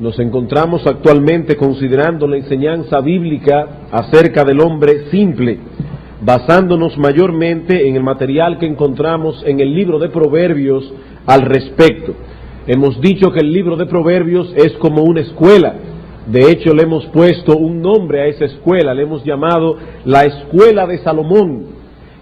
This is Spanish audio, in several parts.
Nos encontramos actualmente considerando la enseñanza bíblica acerca del hombre simple, basándonos mayormente en el material que encontramos en el libro de Proverbios al respecto. Hemos dicho que el libro de Proverbios es como una escuela. De hecho, le hemos puesto un nombre a esa escuela, le hemos llamado la Escuela de Salomón.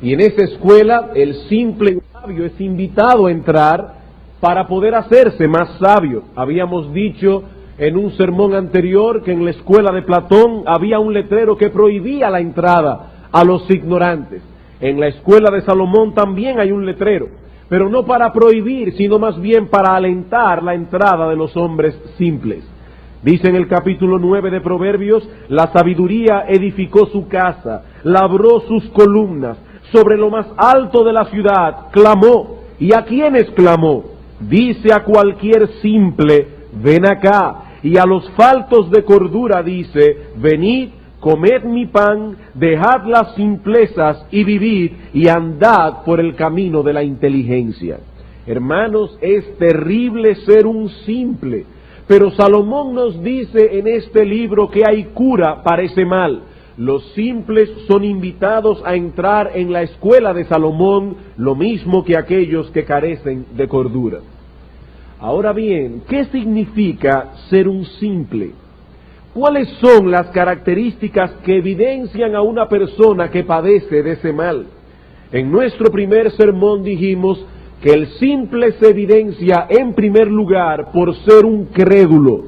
Y en esa escuela el simple sabio es invitado a entrar para poder hacerse más sabio. Habíamos dicho en un sermón anterior que en la escuela de Platón había un letrero que prohibía la entrada a los ignorantes. En la escuela de Salomón también hay un letrero, pero no para prohibir, sino más bien para alentar la entrada de los hombres simples. Dice en el capítulo 9 de Proverbios: la sabiduría edificó su casa, labró sus columnas, sobre lo más alto de la ciudad clamó. ¿Y a quiénes clamó? Dice a cualquier simple: ven acá. Y a los faltos de cordura dice: venid, comed mi pan, dejad las simplezas y vivid, y andad por el camino de la inteligencia. Hermanos, es terrible ser un simple, pero Salomón nos dice en este libro que hay cura para ese mal. Los simples son invitados a entrar en la escuela de Salomón, lo mismo que aquellos que carecen de cordura. Ahora bien, ¿qué significa ser un simple? ¿Cuáles son las características que evidencian a una persona que padece de ese mal? En nuestro primer sermón dijimos que el simple se evidencia en primer lugar por ser un crédulo,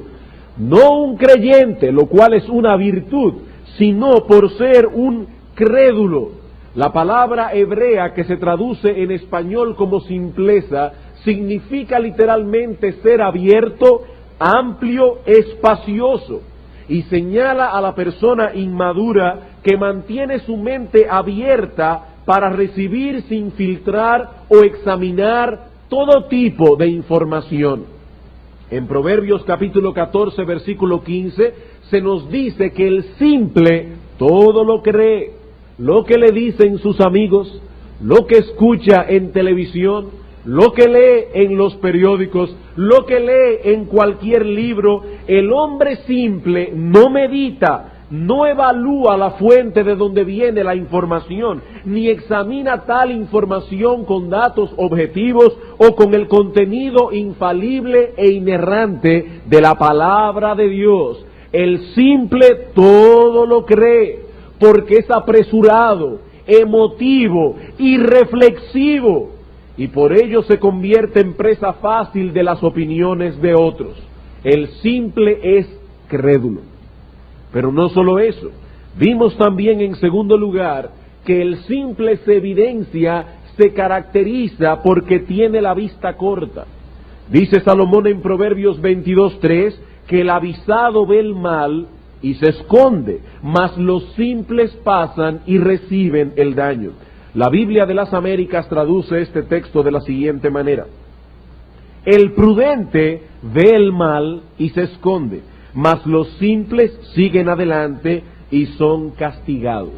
no un creyente, lo cual es una virtud, sino por ser un crédulo. La palabra hebrea que se traduce en español como simpleza significa literalmente ser abierto, amplio, espacioso, y señala a la persona inmadura que mantiene su mente abierta para recibir sin filtrar o examinar todo tipo de información. En Proverbios capítulo 14, versículo 15, se nos dice que el simple todo lo cree, lo que le dicen sus amigos, lo que escucha en televisión, lo que lee en los periódicos, lo que lee en cualquier libro. El hombre simple no medita, no evalúa la fuente de donde viene la información, ni examina tal información con datos objetivos o con el contenido infalible e inerrante de la palabra de Dios. El simple todo lo cree, porque es apresurado, emotivo, irreflexivo, y por ello se convierte en presa fácil de las opiniones de otros. El simple es crédulo. Pero no solo eso, vimos también en segundo lugar que el simple se evidencia, se caracteriza porque tiene la vista corta. Dice Salomón en Proverbios 22:3 que el avisado ve el mal y se esconde, mas los simples pasan y reciben el daño. La Biblia de las Américas traduce este texto de la siguiente manera: el prudente ve el mal y se esconde, mas los simples siguen adelante y son castigados.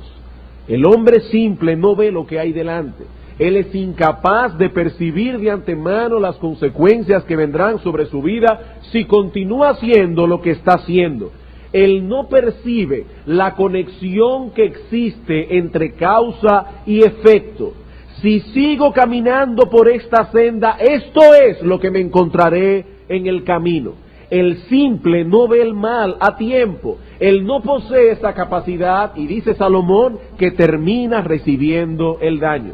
El hombre simple no ve lo que hay delante. Él es incapaz de percibir de antemano las consecuencias que vendrán sobre su vida si continúa haciendo lo que está haciendo. Él no percibe la conexión que existe entre causa y efecto. Si sigo caminando por esta senda, esto es lo que me encontraré en el camino. El simple no ve el mal a tiempo. Él no posee esa capacidad y dice Salomón que termina recibiendo el daño.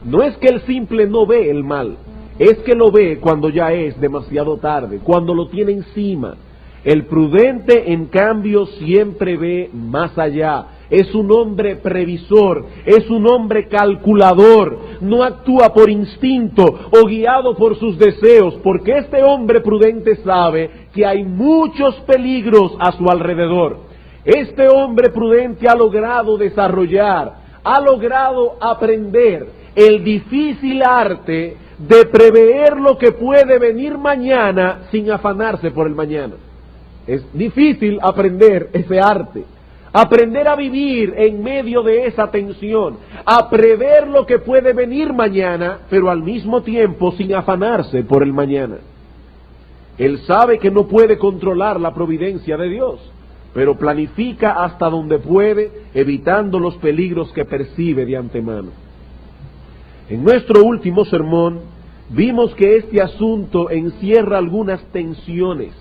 No es que el simple no ve el mal, es que lo ve cuando ya es demasiado tarde, cuando lo tiene encima. El prudente, en cambio, siempre ve más allá. Es un hombre previsor, es un hombre calculador, no actúa por instinto o guiado por sus deseos, porque este hombre prudente sabe que hay muchos peligros a su alrededor. Este hombre prudente ha logrado desarrollar, ha logrado aprender el difícil arte de prever lo que puede venir mañana sin afanarse por el mañana. Es difícil aprender ese arte, aprender a vivir en medio de esa tensión, a prever lo que puede venir mañana, pero al mismo tiempo sin afanarse por el mañana. Él sabe que no puede controlar la providencia de Dios, pero planifica hasta donde puede, evitando los peligros que percibe de antemano. En nuestro último sermón, vimos que este asunto encierra algunas tensiones,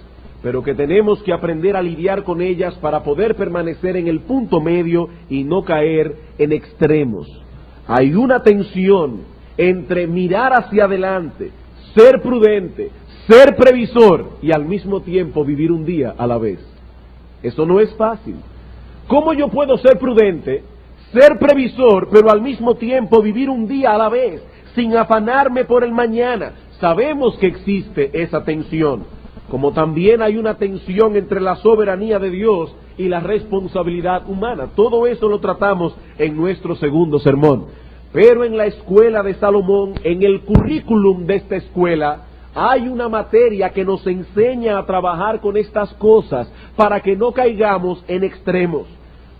pero que tenemos que aprender a lidiar con ellas para poder permanecer en el punto medio y no caer en extremos. Hay una tensión entre mirar hacia adelante, ser prudente, ser previsor y al mismo tiempo vivir un día a la vez. Eso no es fácil. ¿Cómo yo puedo ser prudente, ser previsor, pero al mismo tiempo vivir un día a la vez, sin afanarme por el mañana? Sabemos que existe esa tensión, como también hay una tensión entre la soberanía de Dios y la responsabilidad humana. Todo eso lo tratamos en nuestro segundo sermón. Pero en la escuela de Salomón, en el currículum de esta escuela, hay una materia que nos enseña a trabajar con estas cosas para que no caigamos en extremos.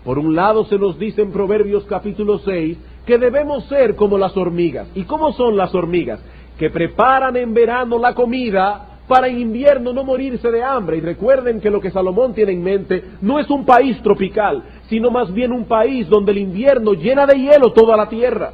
Por un lado se nos dice en Proverbios capítulo 6 que debemos ser como las hormigas. ¿Y cómo son las hormigas? Que preparan en verano la comida para en invierno no morirse de hambre. Y recuerden que lo que Salomón tiene en mente no es un país tropical, sino más bien un país donde el invierno llena de hielo toda la tierra.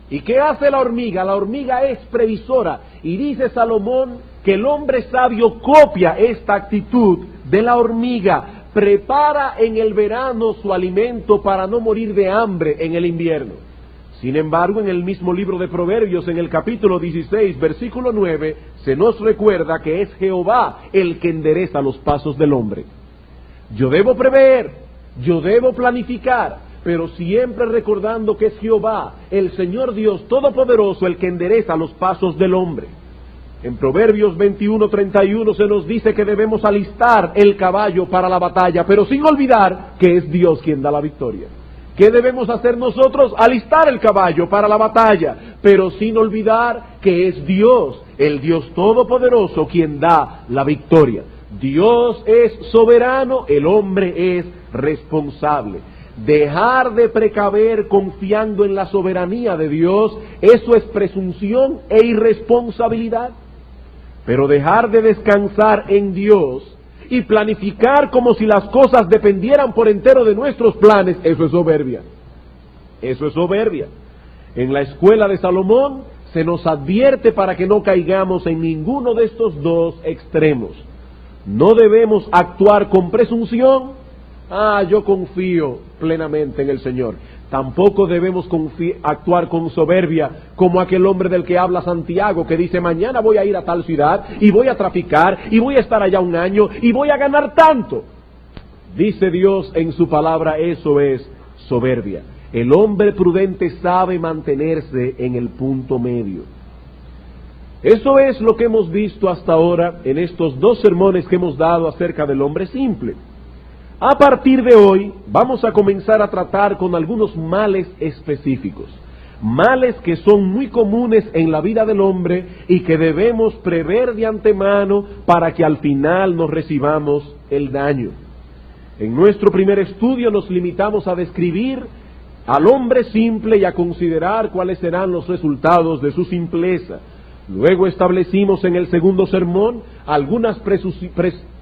¿Y qué hace la hormiga? La hormiga es previsora. Y dice Salomón que el hombre sabio copia esta actitud de la hormiga. Prepara en el verano su alimento para no morir de hambre en el invierno. Sin embargo, en el mismo libro de Proverbios, en el capítulo 16, versículo 9, se nos recuerda que es Jehová el que endereza los pasos del hombre. Yo debo prever, yo debo planificar, pero siempre recordando que es Jehová, el Señor Dios Todopoderoso, el que endereza los pasos del hombre. En Proverbios 21:31 se nos dice que debemos alistar el caballo para la batalla, pero sin olvidar que es Dios quien da la victoria. ¿Qué debemos hacer nosotros? Alistar el caballo para la batalla, pero sin olvidar que es Dios, el Dios Todopoderoso, quien da la victoria. Dios es soberano, el hombre es responsable. Dejar de precaver confiando en la soberanía de Dios, eso es presunción e irresponsabilidad. Pero dejar de descansar en Dios y planificar como si las cosas dependieran por entero de nuestros planes, eso es soberbia. Eso es soberbia. En la escuela de Salomón se nos advierte para que no caigamos en ninguno de estos dos extremos. No debemos actuar con presunción. Yo confío plenamente en el Señor. Tampoco debemos actuar con soberbia como aquel hombre del que habla Santiago, que dice: mañana voy a ir a tal ciudad y voy a traficar y voy a estar allá un año y voy a ganar tanto. Dice Dios en su palabra, eso es soberbia. El hombre prudente sabe mantenerse en el punto medio. Eso es lo que hemos visto hasta ahora en estos dos sermones que hemos dado acerca del hombre simple. A partir de hoy vamos a comenzar a tratar con algunos males específicos, males que son muy comunes en la vida del hombre y que debemos prever de antemano para que al final no recibamos el daño. En nuestro primer estudio nos limitamos a describir al hombre simple y a considerar cuáles serán los resultados de su simpleza. Luego establecimos en el segundo sermón algunas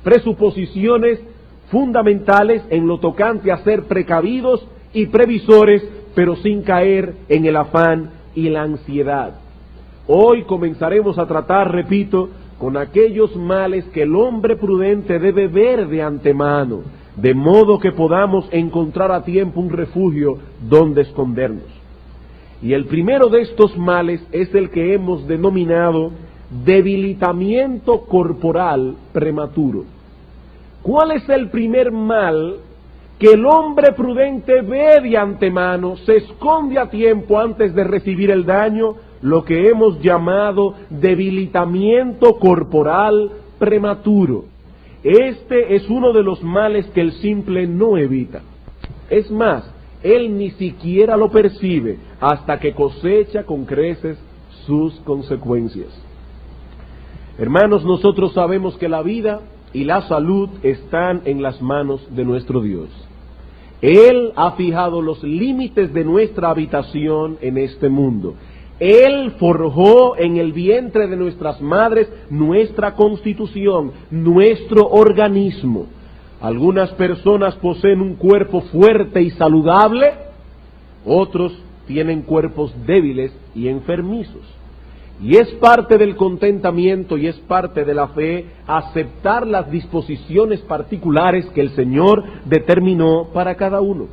presuposiciones fundamentales en lo tocante a ser precavidos y previsores, pero sin caer en el afán y la ansiedad. Hoy comenzaremos a tratar, repito, con aquellos males que el hombre prudente debe ver de antemano, de modo que podamos encontrar a tiempo un refugio donde escondernos. Y el primero de estos males es el que hemos denominado debilitamiento corporal prematuro. ¿Cuál es el primer mal que el hombre prudente ve de antemano, se esconde a tiempo antes de recibir el daño? Lo que hemos llamado debilitamiento corporal prematuro. Este es uno de los males que el simple no evita. Es más, él ni siquiera lo percibe hasta que cosecha con creces sus consecuencias. Hermanos, nosotros sabemos que la vida y la salud están en las manos de nuestro Dios. Él ha fijado los límites de nuestra habitación en este mundo. Él forjó en el vientre de nuestras madres nuestra constitución, nuestro organismo. Algunas personas poseen un cuerpo fuerte y saludable, otros tienen cuerpos débiles y enfermizos. Y es parte del contentamiento y es parte de la fe aceptar las disposiciones particulares que el Señor determinó para cada uno.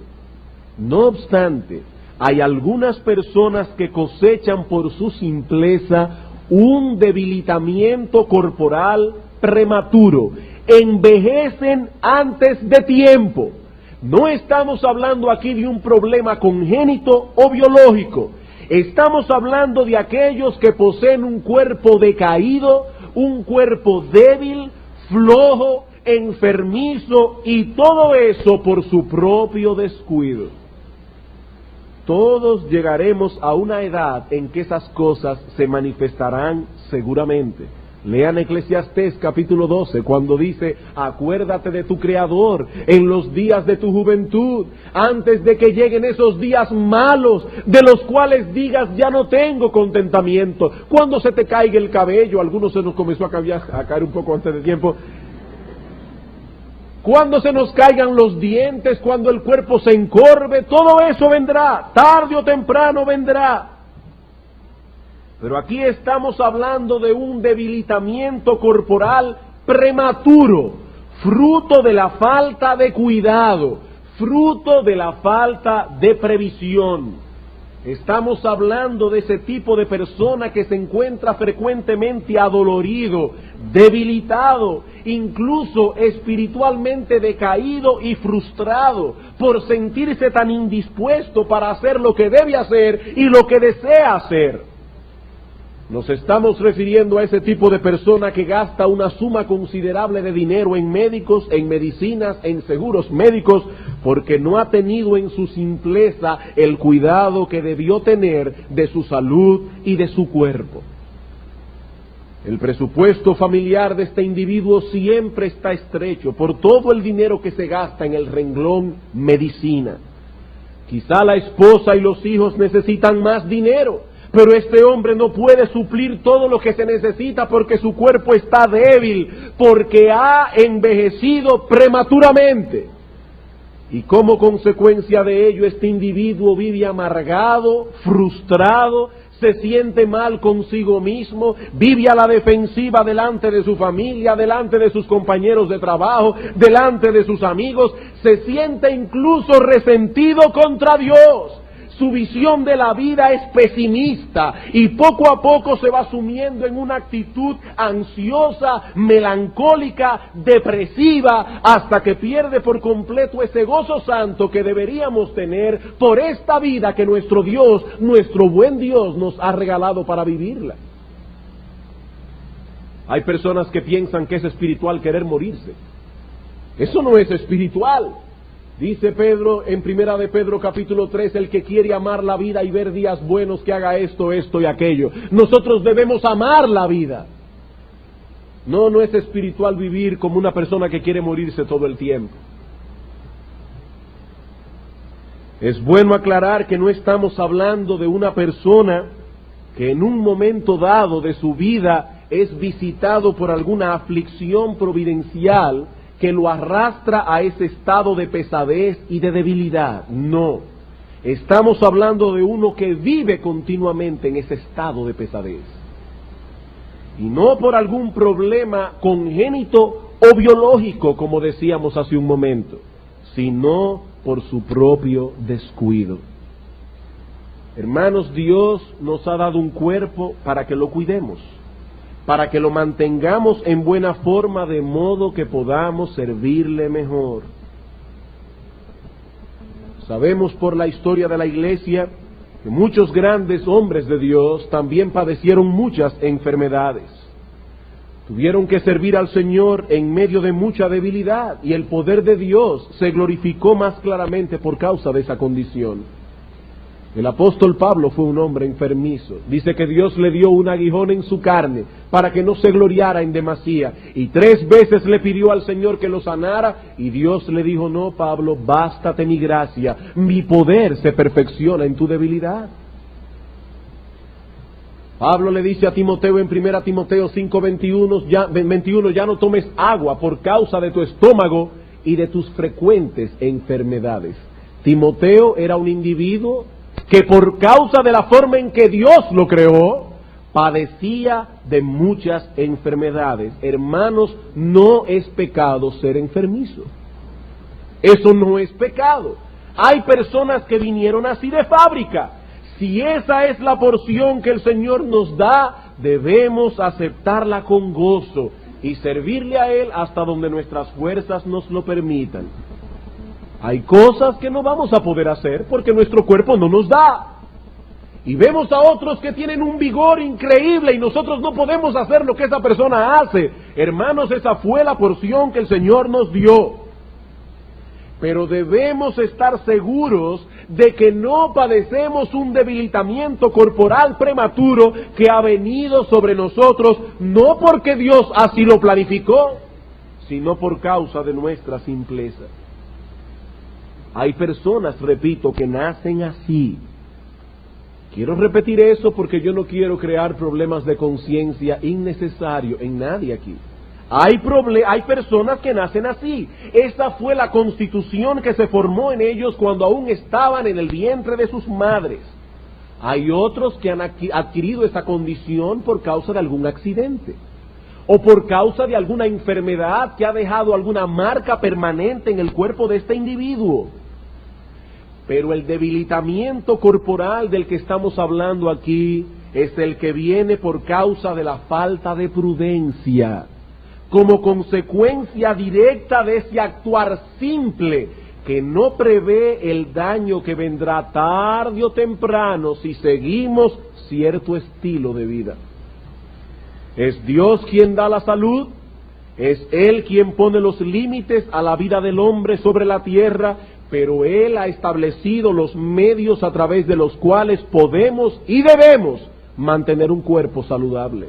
No obstante, hay algunas personas que cosechan por su simpleza un debilitamiento corporal prematuro, envejecen antes de tiempo. No estamos hablando aquí de un problema congénito o biológico. Estamos hablando de aquellos que poseen un cuerpo decaído, un cuerpo débil, flojo, enfermizo, y todo eso por su propio descuido. Todos llegaremos a una edad en que esas cosas se manifestarán seguramente. Lean Eclesiastés capítulo 12, cuando dice: acuérdate de tu Creador en los días de tu juventud, antes de que lleguen esos días malos, de los cuales digas, ya no tengo contentamiento. Cuando se te caiga el cabello, algunos se nos comenzó a caer un poco antes de tiempo. Cuando se nos caigan los dientes, cuando el cuerpo se encorve, todo eso vendrá, tarde o temprano vendrá. Pero aquí estamos hablando de un debilitamiento corporal prematuro, fruto de la falta de cuidado, fruto de la falta de previsión. Estamos hablando de ese tipo de persona que se encuentra frecuentemente adolorido, debilitado, incluso espiritualmente decaído y frustrado por sentirse tan indispuesto para hacer lo que debe hacer y lo que desea hacer. Nos estamos refiriendo a ese tipo de persona que gasta una suma considerable de dinero en médicos, en medicinas, en seguros médicos, porque no ha tenido en su simpleza el cuidado que debió tener de su salud y de su cuerpo. El presupuesto familiar de este individuo siempre está estrecho por todo el dinero que se gasta en el renglón medicina. Quizá la esposa y los hijos necesitan más dinero, pero este hombre no puede suplir todo lo que se necesita porque su cuerpo está débil, porque ha envejecido prematuramente. Y como consecuencia de ello, este individuo vive amargado, frustrado, se siente mal consigo mismo, vive a la defensiva delante de su familia, delante de sus compañeros de trabajo, delante de sus amigos, se siente incluso resentido contra Dios. Su visión de la vida es pesimista y poco a poco se va sumiendo en una actitud ansiosa, melancólica, depresiva, hasta que pierde por completo ese gozo santo que deberíamos tener por esta vida que nuestro Dios, nuestro buen Dios, nos ha regalado para vivirla. Hay personas que piensan que es espiritual querer morirse. Eso no es espiritual. Dice Pedro en Primera de Pedro capítulo 3, el que quiere amar la vida y ver días buenos, que haga esto, esto y aquello. Nosotros debemos amar la vida. No es espiritual vivir como una persona que quiere morirse todo el tiempo. Es bueno aclarar que no estamos hablando de una persona que en un momento dado de su vida es visitado por alguna aflicción providencial que lo arrastra a ese estado de pesadez y de debilidad. No, estamos hablando de uno que vive continuamente en ese estado de pesadez. Y no por algún problema congénito o biológico, como decíamos hace un momento, sino por su propio descuido. Hermanos, Dios nos ha dado un cuerpo para que lo cuidemos, para que lo mantengamos en buena forma, de modo que podamos servirle mejor. Sabemos por la historia de la Iglesia que muchos grandes hombres de Dios también padecieron muchas enfermedades. Tuvieron que servir al Señor en medio de mucha debilidad, y el poder de Dios se glorificó más claramente por causa de esa condición. El apóstol Pablo fue un hombre enfermizo. Dice que Dios le dio un aguijón en su carne para que no se gloriara en demasía. Y 3 veces le pidió al Señor que lo sanara, y Dios le dijo: no, Pablo, bástate mi gracia, mi poder se perfecciona en tu debilidad. Pablo le dice a Timoteo en 1 Timoteo 5:21, ya no tomes agua por causa de tu estómago y de tus frecuentes enfermedades. Timoteo era un individuo que por causa de la forma en que Dios lo creó, padecía de muchas enfermedades. Hermanos, no es pecado ser enfermizo. Eso no es pecado. Hay personas que vinieron así de fábrica. Si esa es la porción que el Señor nos da, debemos aceptarla con gozo y servirle a Él hasta donde nuestras fuerzas nos lo permitan. Hay cosas que no vamos a poder hacer porque nuestro cuerpo no nos da. Y vemos a otros que tienen un vigor increíble y nosotros no podemos hacer lo que esa persona hace. Hermanos, esa fue la porción que el Señor nos dio. Pero debemos estar seguros de que no padecemos un debilitamiento corporal prematuro que ha venido sobre nosotros, no porque Dios así lo planificó, sino por causa de nuestra simpleza. Hay personas, repito, que nacen así. Quiero repetir eso porque yo no quiero crear problemas de conciencia innecesarios en nadie aquí. Hay personas que nacen así. Esa fue la constitución que se formó en ellos cuando aún estaban en el vientre de sus madres. Hay otros que han adquirido esa condición por causa de algún accidente o por causa de alguna enfermedad que ha dejado alguna marca permanente en el cuerpo de este individuo. Pero el debilitamiento corporal del que estamos hablando aquí es el que viene por causa de la falta de prudencia, como consecuencia directa de ese actuar simple que no prevé el daño que vendrá tarde o temprano si seguimos cierto estilo de vida. Es Dios quien da la salud, es Él quien pone los límites a la vida del hombre sobre la tierra, pero Él ha establecido los medios a través de los cuales podemos y debemos mantener un cuerpo saludable,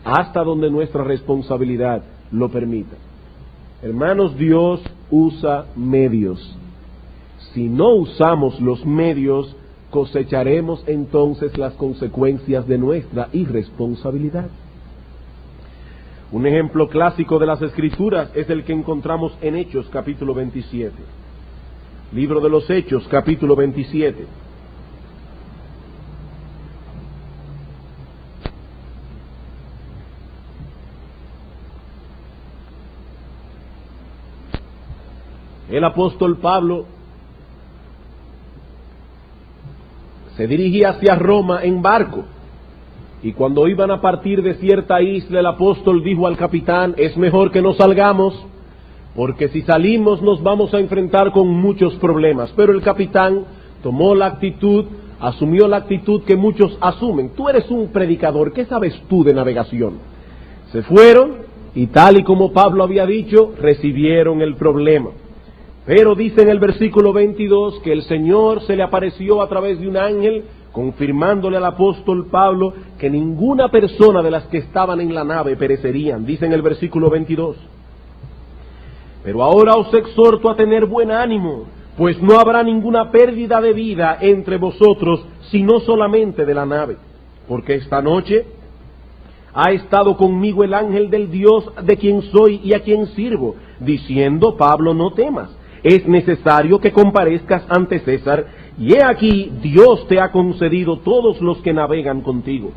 hasta donde nuestra responsabilidad lo permita. Hermanos, Dios usa medios. Si no usamos los medios, cosecharemos entonces las consecuencias de nuestra irresponsabilidad. Un ejemplo clásico de las Escrituras es el que encontramos en Hechos capítulo 27. Libro de los Hechos capítulo 27. El apóstol Pablo se dirigía hacia Roma en barco, y cuando iban a partir de cierta isla, el apóstol dijo al capitán: es mejor que no salgamos, porque si salimos nos vamos a enfrentar con muchos problemas. Pero el capitán asumió la actitud que muchos asumen: tú eres un predicador, ¿qué sabes tú de navegación? Se fueron, y tal y como Pablo había dicho, recibieron el problema. Pero dice en el versículo 22 que el Señor se le apareció a través de un ángel, confirmándole al apóstol Pablo que ninguna persona de las que estaban en la nave perecerían. Dice en el versículo 22: pero ahora os exhorto a tener buen ánimo, pues no habrá ninguna pérdida de vida entre vosotros, sino solamente de la nave. Porque esta noche ha estado conmigo el ángel del Dios de quien soy y a quien sirvo, diciendo: Pablo, no temas. Es necesario que comparezcas ante César, y he aquí Dios te ha concedido todos los que navegan contigo.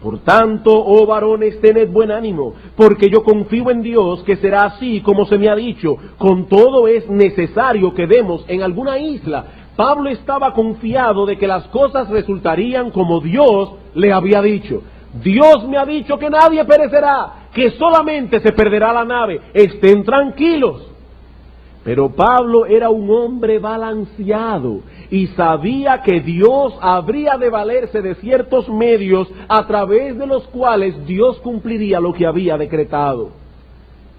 Por tanto, oh varones, tened buen ánimo, porque yo confío en Dios que será así como se me ha dicho. Con todo es necesario que demos en alguna isla. Pablo estaba confiado de que las cosas resultarían como Dios le había dicho. Dios me ha dicho que nadie perecerá, que solamente se perderá la nave. Estén tranquilos. Pero Pablo era un hombre balanceado y sabía que Dios habría de valerse de ciertos medios a través de los cuales Dios cumpliría lo que había decretado.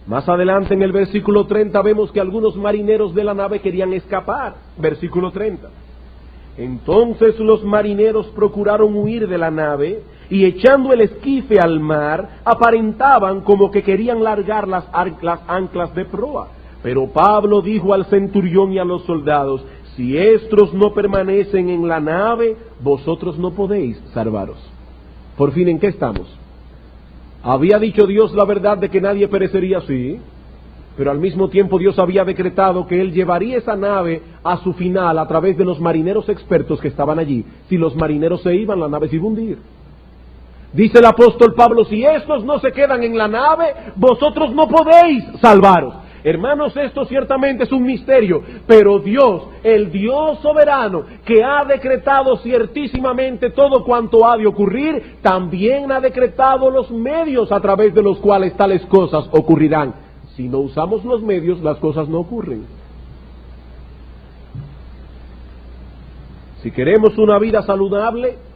Más adelante en el versículo 30 vemos que algunos marineros de la nave querían escapar. Versículo 30. Entonces los marineros procuraron huir de la nave y, echando el esquife al mar, aparentaban como que querían largar las anclas de proa. Pero Pablo dijo al centurión y a los soldados: si estos no permanecen en la nave, vosotros no podéis salvaros. Por fin, ¿en qué estamos? ¿Había dicho Dios la verdad de que nadie perecería? Sí, pero al mismo tiempo Dios había decretado que Él llevaría esa nave a su final a través de los marineros expertos que estaban allí. Si los marineros se iban, la nave se iba a hundir. Dice el apóstol Pablo, si estos no se quedan en la nave, vosotros no podéis salvaros. Hermanos, esto ciertamente es un misterio, pero Dios, el Dios soberano, que ha decretado ciertísimamente todo cuanto ha de ocurrir, también ha decretado los medios a través de los cuales tales cosas ocurrirán. Si no usamos los medios, las cosas no ocurren. Si queremos una vida saludable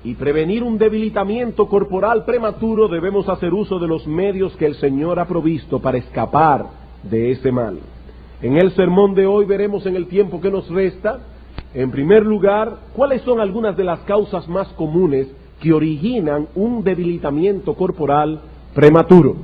y prevenir un debilitamiento corporal prematuro, debemos hacer uso de los medios que el Señor ha provisto para escapar de ese mal. En el sermón de hoy veremos en el tiempo que nos resta, en primer lugar, cuáles son algunas de las causas más comunes que originan un debilitamiento corporal prematuro.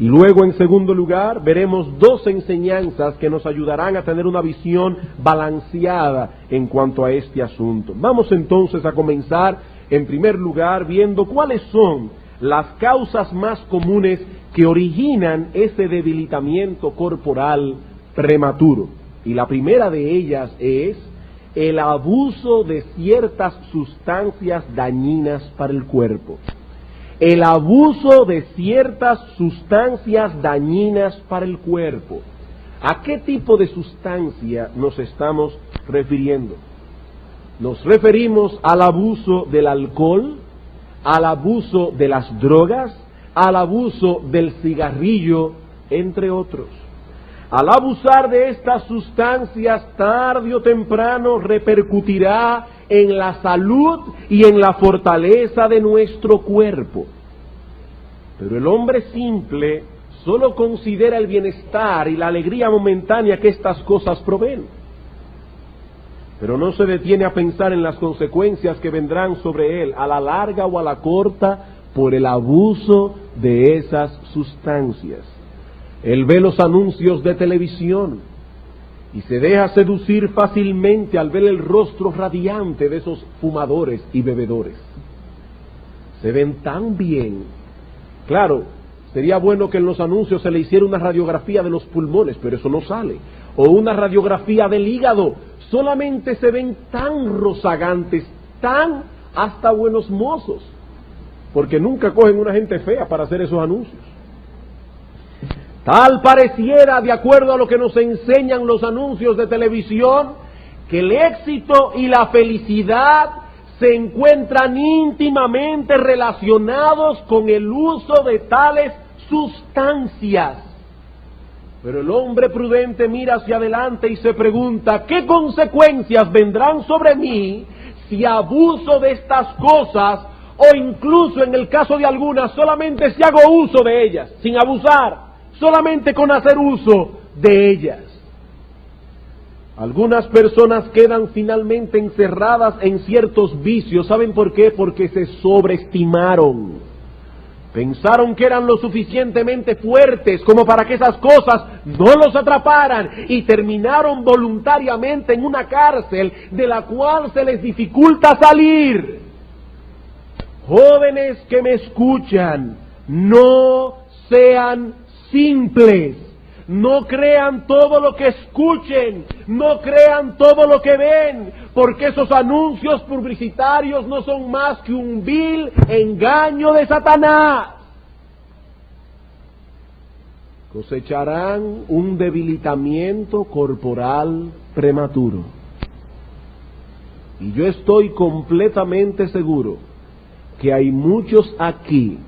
Y luego, en segundo lugar, veremos dos enseñanzas que nos ayudarán a tener una visión balanceada en cuanto a este asunto. Vamos entonces a comenzar, en primer lugar, viendo cuáles son las causas más comunes que originan ese debilitamiento corporal prematuro. Y la primera de ellas es el abuso de ciertas sustancias dañinas para el cuerpo. El abuso de ciertas sustancias dañinas para el cuerpo. ¿A qué tipo de sustancia nos estamos refiriendo? Nos referimos al abuso del alcohol, al abuso de las drogas, al abuso del cigarrillo, entre otros. Al abusar de estas sustancias, tarde o temprano repercutirá en la salud y en la fortaleza de nuestro cuerpo. Pero el hombre simple solo considera el bienestar y la alegría momentánea que estas cosas proveen, pero no se detiene a pensar en las consecuencias que vendrán sobre él a la larga o a la corta por el abuso de esas sustancias. Él ve los anuncios de televisión y se deja seducir fácilmente al ver el rostro radiante de esos fumadores y bebedores. Se ven tan bien. Claro, sería bueno que en los anuncios se le hiciera una radiografía de los pulmones, pero eso no sale. O una radiografía del hígado. Solamente se ven tan rozagantes, tan hasta buenos mozos, porque nunca cogen una gente fea para hacer esos anuncios. Tal pareciera, de acuerdo a lo que nos enseñan los anuncios de televisión, que el éxito y la felicidad se encuentran íntimamente relacionados con el uso de tales sustancias. Pero el hombre prudente mira hacia adelante y se pregunta, ¿qué consecuencias vendrán sobre mí si abuso de estas cosas, o incluso en el caso de algunas, solamente si hago uso de ellas, sin abusar, solamente con hacer uso de ellas? Algunas personas quedan finalmente encerradas en ciertos vicios. ¿Saben por qué? Porque se sobreestimaron. Pensaron que eran lo suficientemente fuertes como para que esas cosas no los atraparan y terminaron voluntariamente en una cárcel de la cual se les dificulta salir. Jóvenes que me escuchan, no sean simples. No crean todo lo que escuchen, no crean todo lo que ven, porque esos anuncios publicitarios no son más que un vil engaño de Satanás. Cosecharán un debilitamiento corporal prematuro. Y yo estoy completamente seguro que hay muchos aquí,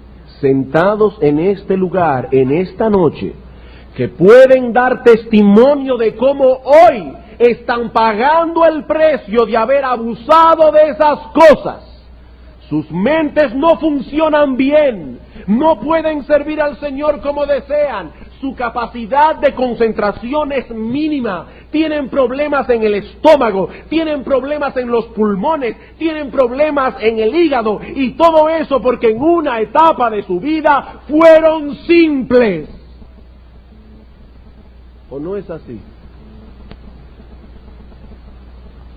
sentados en este lugar, en esta noche, que pueden dar testimonio de cómo hoy están pagando el precio de haber abusado de esas cosas. Sus mentes no funcionan bien, no pueden servir al Señor como desean, su capacidad de concentración es mínima, tienen problemas en el estómago, tienen problemas en los pulmones, tienen problemas en el hígado, y todo eso porque en una etapa de su vida fueron simples. ¿O no es así?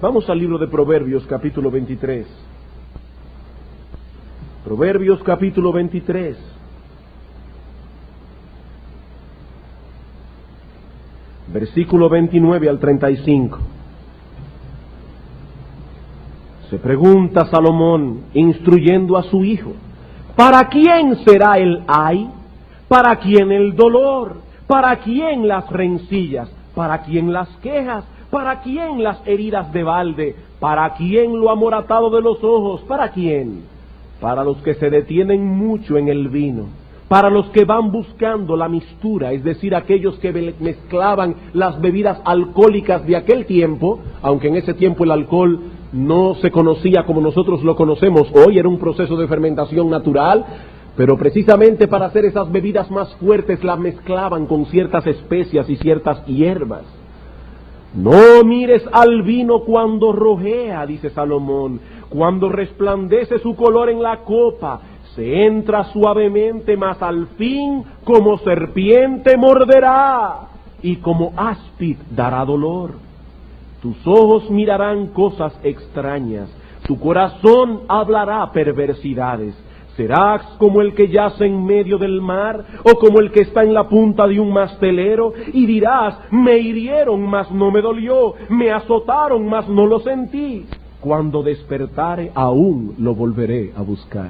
Vamos al libro de Proverbios, capítulo 23. Proverbios capítulo 23. Versículo 29 al 35. Se pregunta Salomón, instruyendo a su hijo: ¿para quién será el ay? ¿Para quién el dolor? ¿Para quién las rencillas? ¿Para quién las quejas? ¿Para quién las heridas de balde? ¿Para quién lo amoratado de los ojos? ¿Para quién? Para los que se detienen mucho en el vino, para los que van buscando la mistura, es decir, aquellos que mezclaban las bebidas alcohólicas de aquel tiempo, aunque en ese tiempo el alcohol no se conocía como nosotros lo conocemos hoy, era un proceso de fermentación natural, pero precisamente para hacer esas bebidas más fuertes las mezclaban con ciertas especias y ciertas hierbas. No mires al vino cuando rojea, dice Salomón, cuando resplandece su color en la copa, se entra suavemente, mas al fin como serpiente morderá, y como áspid dará dolor. Tus ojos mirarán cosas extrañas, tu corazón hablará perversidades. ¿Serás como el que yace en medio del mar, o como el que está en la punta de un mastelero? Y dirás: me hirieron, mas no me dolió, me azotaron, mas no lo sentí. Cuando despertare, aún lo volveré a buscar.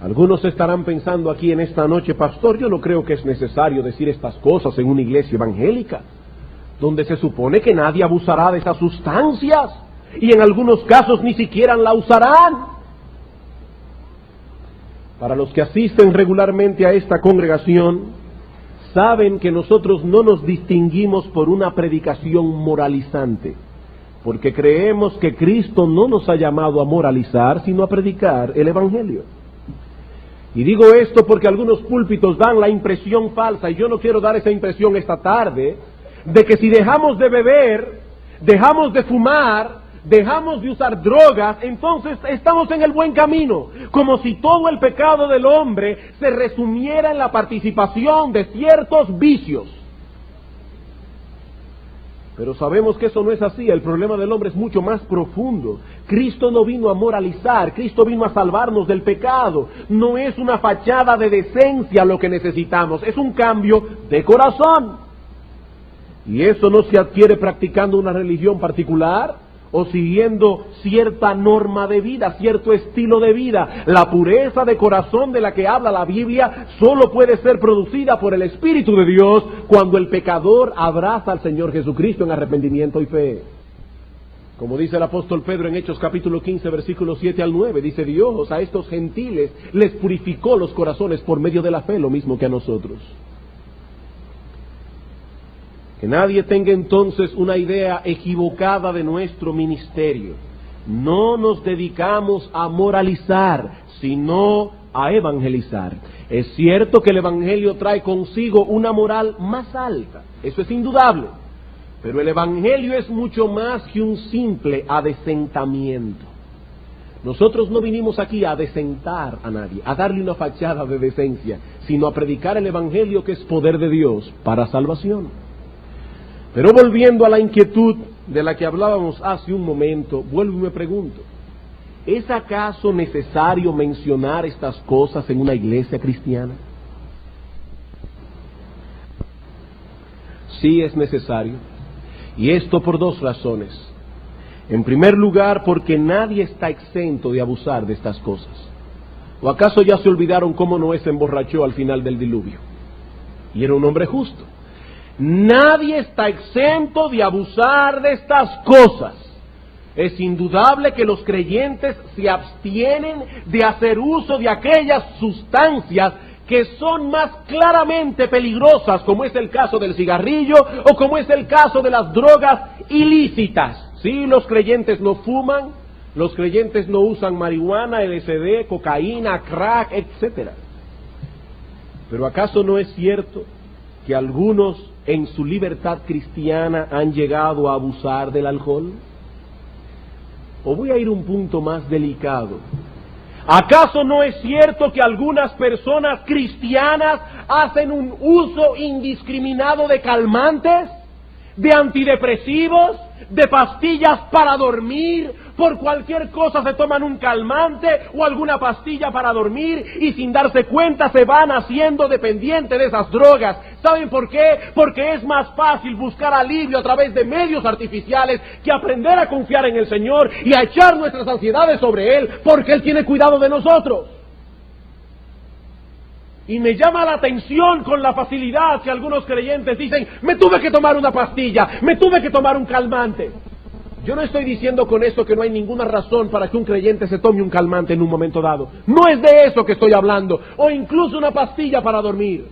Algunos estarán pensando aquí en esta noche: pastor, yo no creo que es necesario decir estas cosas en una iglesia evangélica, donde se supone que nadie abusará de esas sustancias, y en algunos casos ni siquiera la usarán. Para los que asisten regularmente a esta congregación, saben que nosotros no nos distinguimos por una predicación moralizante, porque creemos que Cristo no nos ha llamado a moralizar, sino a predicar el Evangelio. Y digo esto porque algunos púlpitos dan la impresión falsa, y yo no quiero dar esa impresión esta tarde, de que si dejamos de beber, dejamos de fumar, dejamos de usar drogas, entonces estamos en el buen camino, como si todo el pecado del hombre se resumiera en la participación de ciertos vicios. Pero sabemos que eso no es así. El problema del hombre es mucho más profundo. Cristo no vino a moralizar, Cristo vino a salvarnos del pecado. No es una fachada de decencia lo que necesitamos, es un cambio de corazón. Y eso no se adquiere practicando una religión particular o siguiendo cierta norma de vida, cierto estilo de vida. La pureza de corazón de la que habla la Biblia solo puede ser producida por el Espíritu de Dios cuando el pecador abraza al Señor Jesucristo en arrepentimiento y fe. Como dice el apóstol Pedro en Hechos capítulo 15, versículos 7 al 9, dice: Dios a estos gentiles les purificó los corazones por medio de la fe, lo mismo que a nosotros. Que nadie tenga entonces una idea equivocada de nuestro ministerio. No nos dedicamos a moralizar, sino a evangelizar. Es cierto que el evangelio trae consigo una moral más alta, eso es indudable, pero el evangelio es mucho más que un simple adecentamiento. Nosotros no vinimos aquí a adecentar a nadie, a darle una fachada de decencia, sino a predicar el evangelio, que es poder de Dios para salvación. Pero volviendo a la inquietud de la que hablábamos hace un momento, vuelvo y me pregunto: ¿es acaso necesario mencionar estas cosas en una iglesia cristiana? Sí, es necesario, y esto por dos razones. En primer lugar, porque nadie está exento de abusar de estas cosas. ¿O acaso ya se olvidaron cómo Noé se emborrachó al final del diluvio? Y era un hombre justo. Nadie está exento de abusar de estas cosas. Es indudable que los creyentes se abstienen de hacer uso de aquellas sustancias que son más claramente peligrosas, como es el caso del cigarrillo o como es el caso de las drogas ilícitas. Sí, los creyentes no fuman, los creyentes no usan marihuana, LSD, cocaína, crack, etc. Pero ¿acaso no es cierto que algunos en su libertad cristiana han llegado a abusar del alcohol? O voy a ir a un punto más delicado. ¿Acaso no es cierto que algunas personas cristianas hacen un uso indiscriminado de calmantes, de antidepresivos, de pastillas para dormir. Por cualquier cosa se toman un calmante o alguna pastilla para dormir y sin darse cuenta se van haciendo dependientes de esas drogas. ¿Saben por qué? Porque es más fácil buscar alivio a través de medios artificiales que aprender a confiar en el Señor y a echar nuestras ansiedades sobre Él, porque Él tiene cuidado de nosotros. Y me llama la atención con la facilidad que algunos creyentes dicen: me tuve que tomar una pastilla, me tuve que tomar un calmante. Yo no estoy diciendo con esto que no hay ninguna razón para que un creyente se tome un calmante en un momento dado. No es de eso que estoy hablando, o incluso una pastilla para dormir.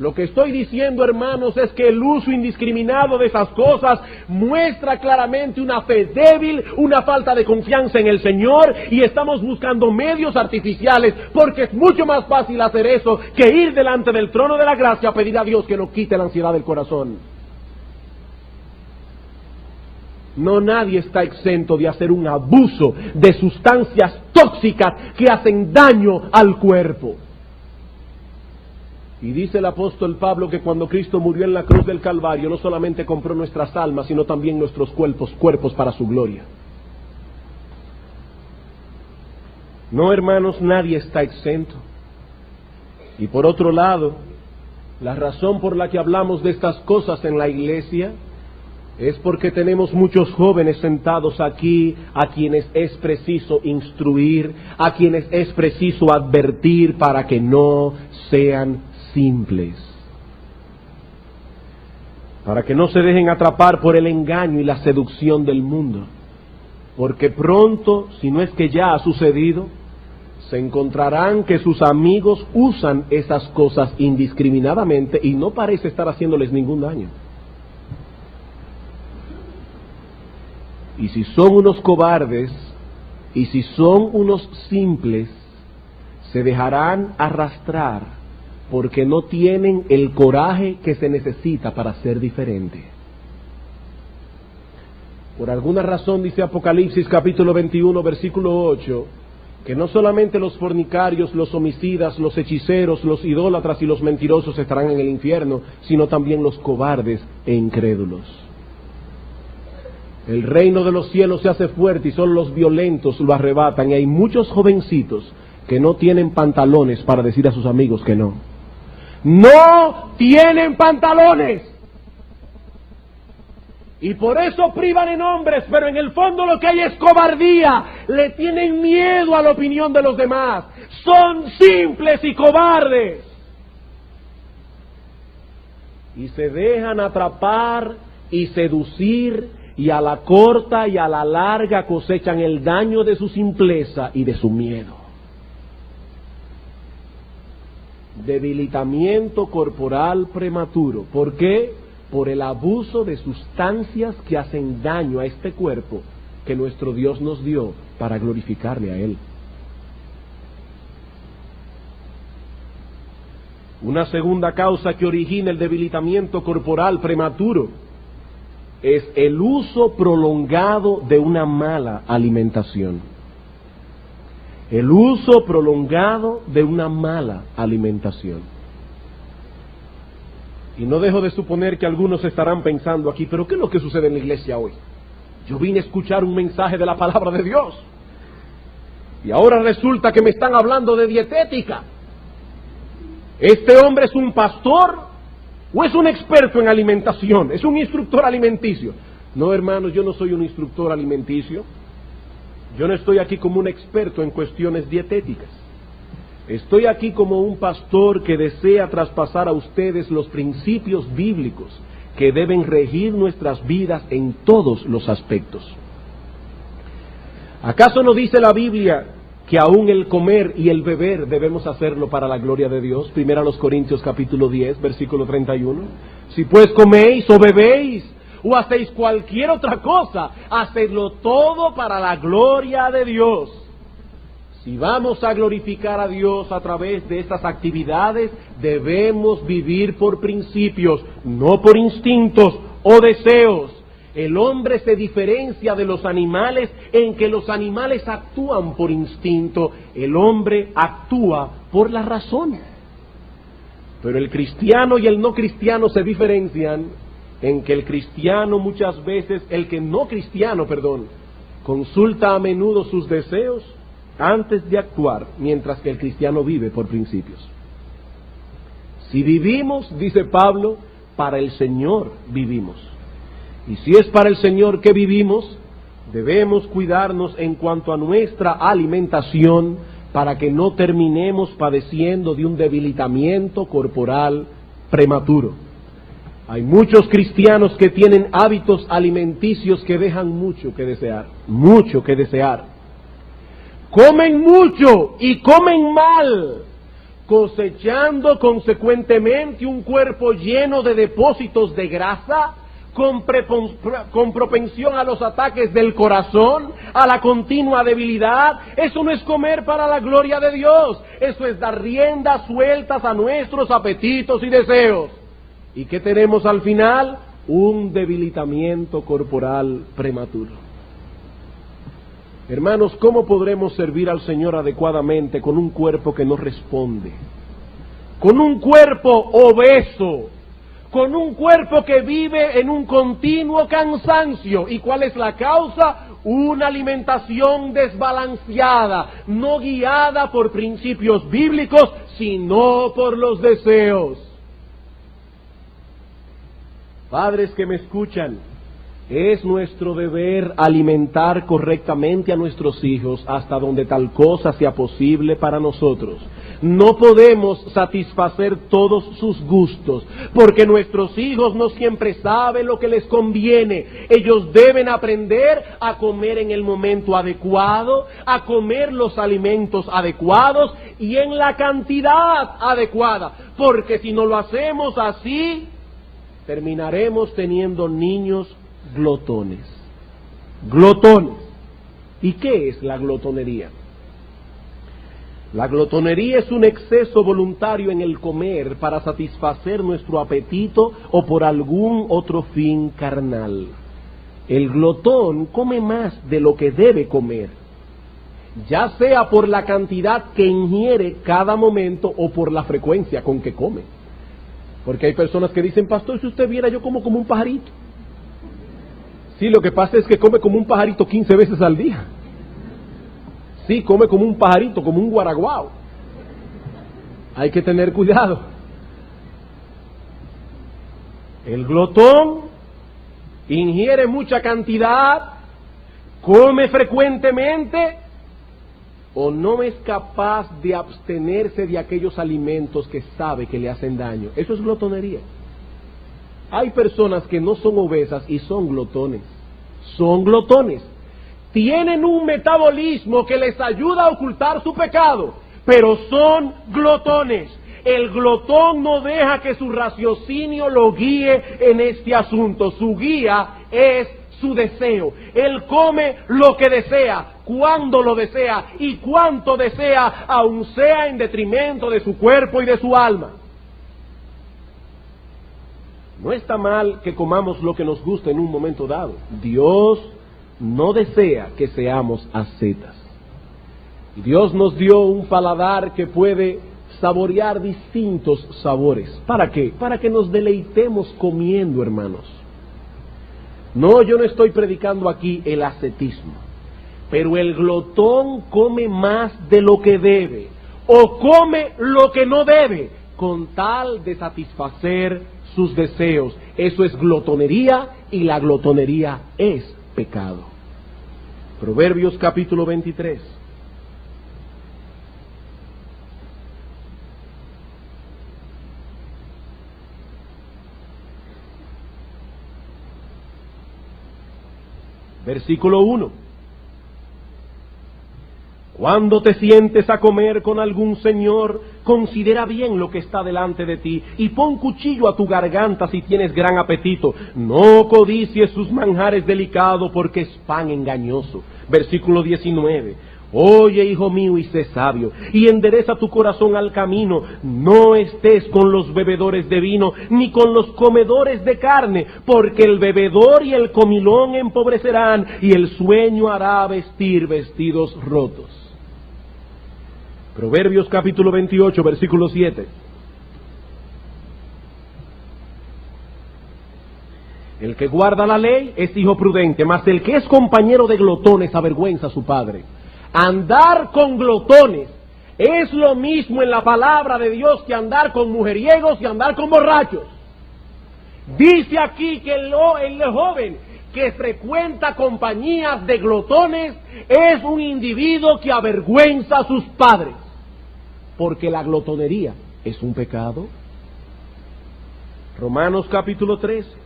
Lo que estoy diciendo, hermanos, es que el uso indiscriminado de esas cosas muestra claramente una fe débil, una falta de confianza en el Señor, y estamos buscando medios artificiales, porque es mucho más fácil hacer eso que ir delante del trono de la gracia a pedir a Dios que nos quite la ansiedad del corazón. No, nadie está exento de hacer un abuso de sustancias tóxicas que hacen daño al cuerpo. Y dice el apóstol Pablo que cuando Cristo murió en la cruz del Calvario, no solamente compró nuestras almas, sino también nuestros cuerpos para su gloria. No, hermanos, nadie está exento. Y por otro lado, la razón por la que hablamos de estas cosas en la iglesia es porque tenemos muchos jóvenes sentados aquí a quienes es preciso instruir, a quienes es preciso advertir para que no sean simples, para que no se dejen atrapar por el engaño y la seducción del mundo, porque pronto, si no es que ya ha sucedido, se encontrarán que sus amigos usan esas cosas indiscriminadamente y no parece estar haciéndoles ningún daño. Y si son unos cobardes, y si son unos simples, se dejarán arrastrar porque no tienen el coraje que se necesita para ser diferente. Por alguna razón dice Apocalipsis capítulo 21 versículo 8, que no solamente los fornicarios, los homicidas, los hechiceros, los idólatras y los mentirosos estarán en el infierno, sino también los cobardes e incrédulos. El reino de los cielos se hace fuerte y solo los violentos lo arrebatan, y hay muchos jovencitos que no tienen pantalones para decir a sus amigos que no. ¡No tienen pantalones! Y por eso privan en hombres, pero en el fondo lo que hay es cobardía. Le tienen miedo a la opinión de los demás. Son simples y cobardes. Y se dejan atrapar y seducir, y a la corta y a la larga cosechan el daño de su simpleza y de su miedo. Debilitamiento corporal prematuro. ¿Por qué? Por el abuso de sustancias que hacen daño a este cuerpo que nuestro Dios nos dio para glorificarle a Él. Una segunda causa que origina el debilitamiento corporal prematuro es el uso prolongado de una mala alimentación. El uso prolongado de una mala alimentación. Y no dejo de suponer que algunos estarán pensando aquí, pero ¿qué es lo que sucede en la iglesia hoy? Yo vine a escuchar un mensaje de la palabra de Dios, y ahora resulta que me están hablando de dietética. ¿Este hombre es un pastor o es un experto en alimentación? ¿Es un instructor alimenticio? No, hermanos, yo no soy un instructor alimenticio. Yo no estoy aquí como un experto en cuestiones dietéticas. Estoy aquí como un pastor que desea traspasar a ustedes los principios bíblicos que deben regir nuestras vidas en todos los aspectos. ¿Acaso no dice la Biblia que aún el comer y el beber debemos hacerlo para la gloria de Dios? Primera a los Corintios capítulo 10, versículo 31. Si pues coméis o bebéis o hacéis cualquier otra cosa, hacedlo todo para la gloria de Dios. Si vamos a glorificar a Dios a través de estas actividades, debemos vivir por principios, no por instintos o deseos. El hombre se diferencia de los animales en que los animales actúan por instinto, el hombre actúa por la razón. Pero el cristiano y el no cristiano se diferencian en que el cristiano muchas veces, el que no cristiano, consulta a menudo sus deseos antes de actuar, mientras que el cristiano vive por principios. Si vivimos, dice Pablo, para el Señor vivimos. Y si es para el Señor que vivimos, debemos cuidarnos en cuanto a nuestra alimentación para que no terminemos padeciendo de un debilitamiento corporal prematuro. Hay muchos cristianos que tienen hábitos alimenticios que dejan mucho que desear, mucho que desear. Comen mucho y comen mal, cosechando consecuentemente un cuerpo lleno de depósitos de grasa, con propensión a los ataques del corazón, a la continua debilidad. Eso no es comer para la gloria de Dios, eso es dar riendas sueltas a nuestros apetitos y deseos. ¿Y qué tenemos al final? Un debilitamiento corporal prematuro. Hermanos, ¿cómo podremos servir al Señor adecuadamente con un cuerpo que no responde? Con un cuerpo obeso, con un cuerpo que vive en un continuo cansancio. ¿Y cuál es la causa? Una alimentación desbalanceada, no guiada por principios bíblicos, sino por los deseos. Padres que me escuchan, es nuestro deber alimentar correctamente a nuestros hijos hasta donde tal cosa sea posible para nosotros. No podemos satisfacer todos sus gustos, porque nuestros hijos no siempre saben lo que les conviene. Ellos deben aprender a comer en el momento adecuado, a comer los alimentos adecuados y en la cantidad adecuada, porque si no lo hacemos así, terminaremos teniendo niños glotones. Glotones. ¿Y qué es la glotonería? La glotonería es un exceso voluntario en el comer para satisfacer nuestro apetito o por algún otro fin carnal. El glotón come más de lo que debe comer, ya sea por la cantidad que ingiere cada momento o por la frecuencia con que come. Porque hay personas que dicen, pastor, si usted viera, yo como un pajarito. Sí, lo que pasa es que come como un pajarito 15 veces al día. Sí, come como un pajarito, como un guaraguao. Hay que tener cuidado. El glotón ingiere mucha cantidad, come frecuentemente o no es capaz de abstenerse de aquellos alimentos que sabe que le hacen daño. Eso es glotonería. Hay personas que no son obesas y son glotones. Son glotones. Tienen un metabolismo que les ayuda a ocultar su pecado, pero son glotones. El glotón no deja que su raciocinio lo guíe en este asunto. Su guía es su deseo. Él come lo que desea, cuando lo desea y cuánto desea, aun sea en detrimento de su cuerpo y de su alma. No está mal que comamos lo que nos gusta en un momento dado. Dios no desea que seamos ascetas. Dios nos dio un paladar que puede saborear distintos sabores. ¿Para qué? Para que nos deleitemos comiendo, hermanos. No, yo no estoy predicando aquí el ascetismo, pero el glotón come más de lo que debe, o come lo que no debe, con tal de satisfacer sus deseos. Eso es glotonería, y la glotonería es pecado. Proverbios capítulo 23. Versículo 1. Cuando te sientes a comer con algún señor, considera bien lo que está delante de ti y pon cuchillo a tu garganta si tienes gran apetito. No codicies sus manjares delicados, porque es pan engañoso. Versículo 19. Oye, hijo mío, y sé sabio, y endereza tu corazón al camino. No estés con los bebedores de vino, ni con los comedores de carne, porque el bebedor y el comilón empobrecerán, y el sueño hará vestir vestidos rotos. Proverbios capítulo 28, versículo 7. El que guarda la ley es hijo prudente, mas el que es compañero de glotones avergüenza a su padre. Andar con glotones es lo mismo en la palabra de Dios que andar con mujeriegos y andar con borrachos. Dice aquí que el joven que frecuenta compañías de glotones es un individuo que avergüenza a sus padres, porque la glotonería es un pecado. Romanos capítulo 13.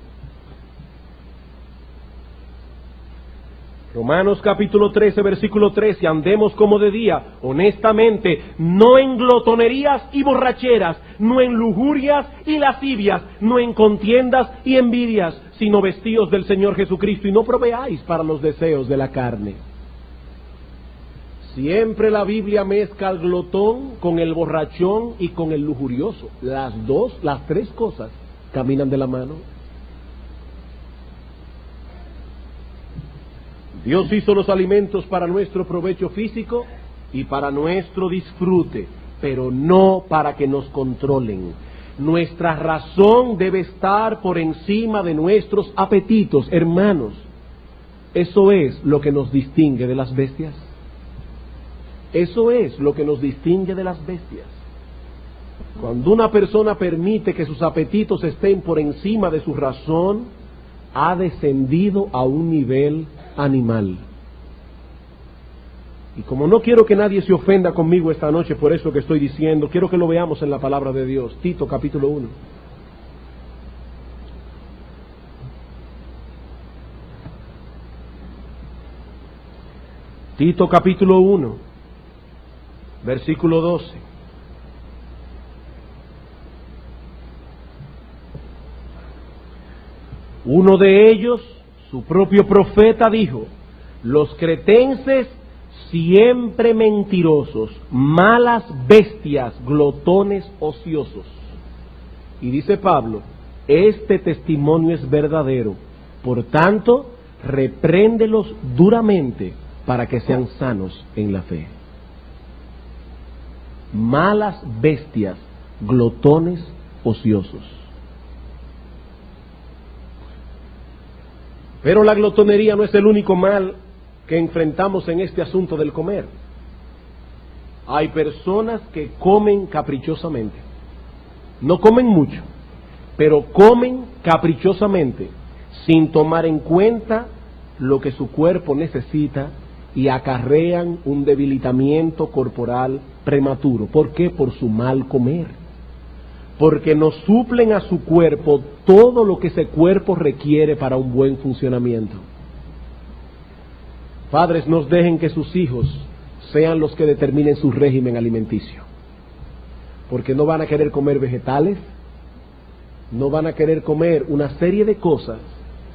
Romanos capítulo 13, versículo 13, andemos como de día, honestamente, no en glotonerías y borracheras, no en lujurias y lascivias, no en contiendas y envidias, sino vestidos del Señor Jesucristo y no proveáis para los deseos de la carne. Siempre la Biblia mezcla al glotón con el borrachón y con el lujurioso. Las tres cosas caminan de la mano. Dios hizo los alimentos para nuestro provecho físico y para nuestro disfrute, pero no para que nos controlen. Nuestra razón debe estar por encima de nuestros apetitos, hermanos. Eso es lo que nos distingue de las bestias. Eso es lo que nos distingue de las bestias. Cuando una persona permite que sus apetitos estén por encima de su razón, ha descendido a un nivel animal. Y como no quiero que nadie se ofenda conmigo esta noche por eso que estoy diciendo, quiero que lo veamos en la palabra de Dios. Tito capítulo 1. Tito capítulo 1, versículo 12. Uno de ellos, su propio profeta, dijo: los cretenses siempre mentirosos, malas bestias, glotones ociosos. Y dice Pablo, este testimonio es verdadero, por tanto, repréndelos duramente para que sean sanos en la fe. Malas bestias, glotones ociosos. Pero la glotonería no es el único mal que enfrentamos en este asunto del comer. Hay personas que comen caprichosamente. No comen mucho, pero comen caprichosamente, sin tomar en cuenta lo que su cuerpo necesita, y acarrean un debilitamiento corporal prematuro. ¿Por qué? Por su mal comer. Porque no suplen a su cuerpo todo lo que ese cuerpo requiere para un buen funcionamiento. Padres, no dejen que sus hijos sean los que determinen su régimen alimenticio, porque no van a querer comer vegetales, no van a querer comer una serie de cosas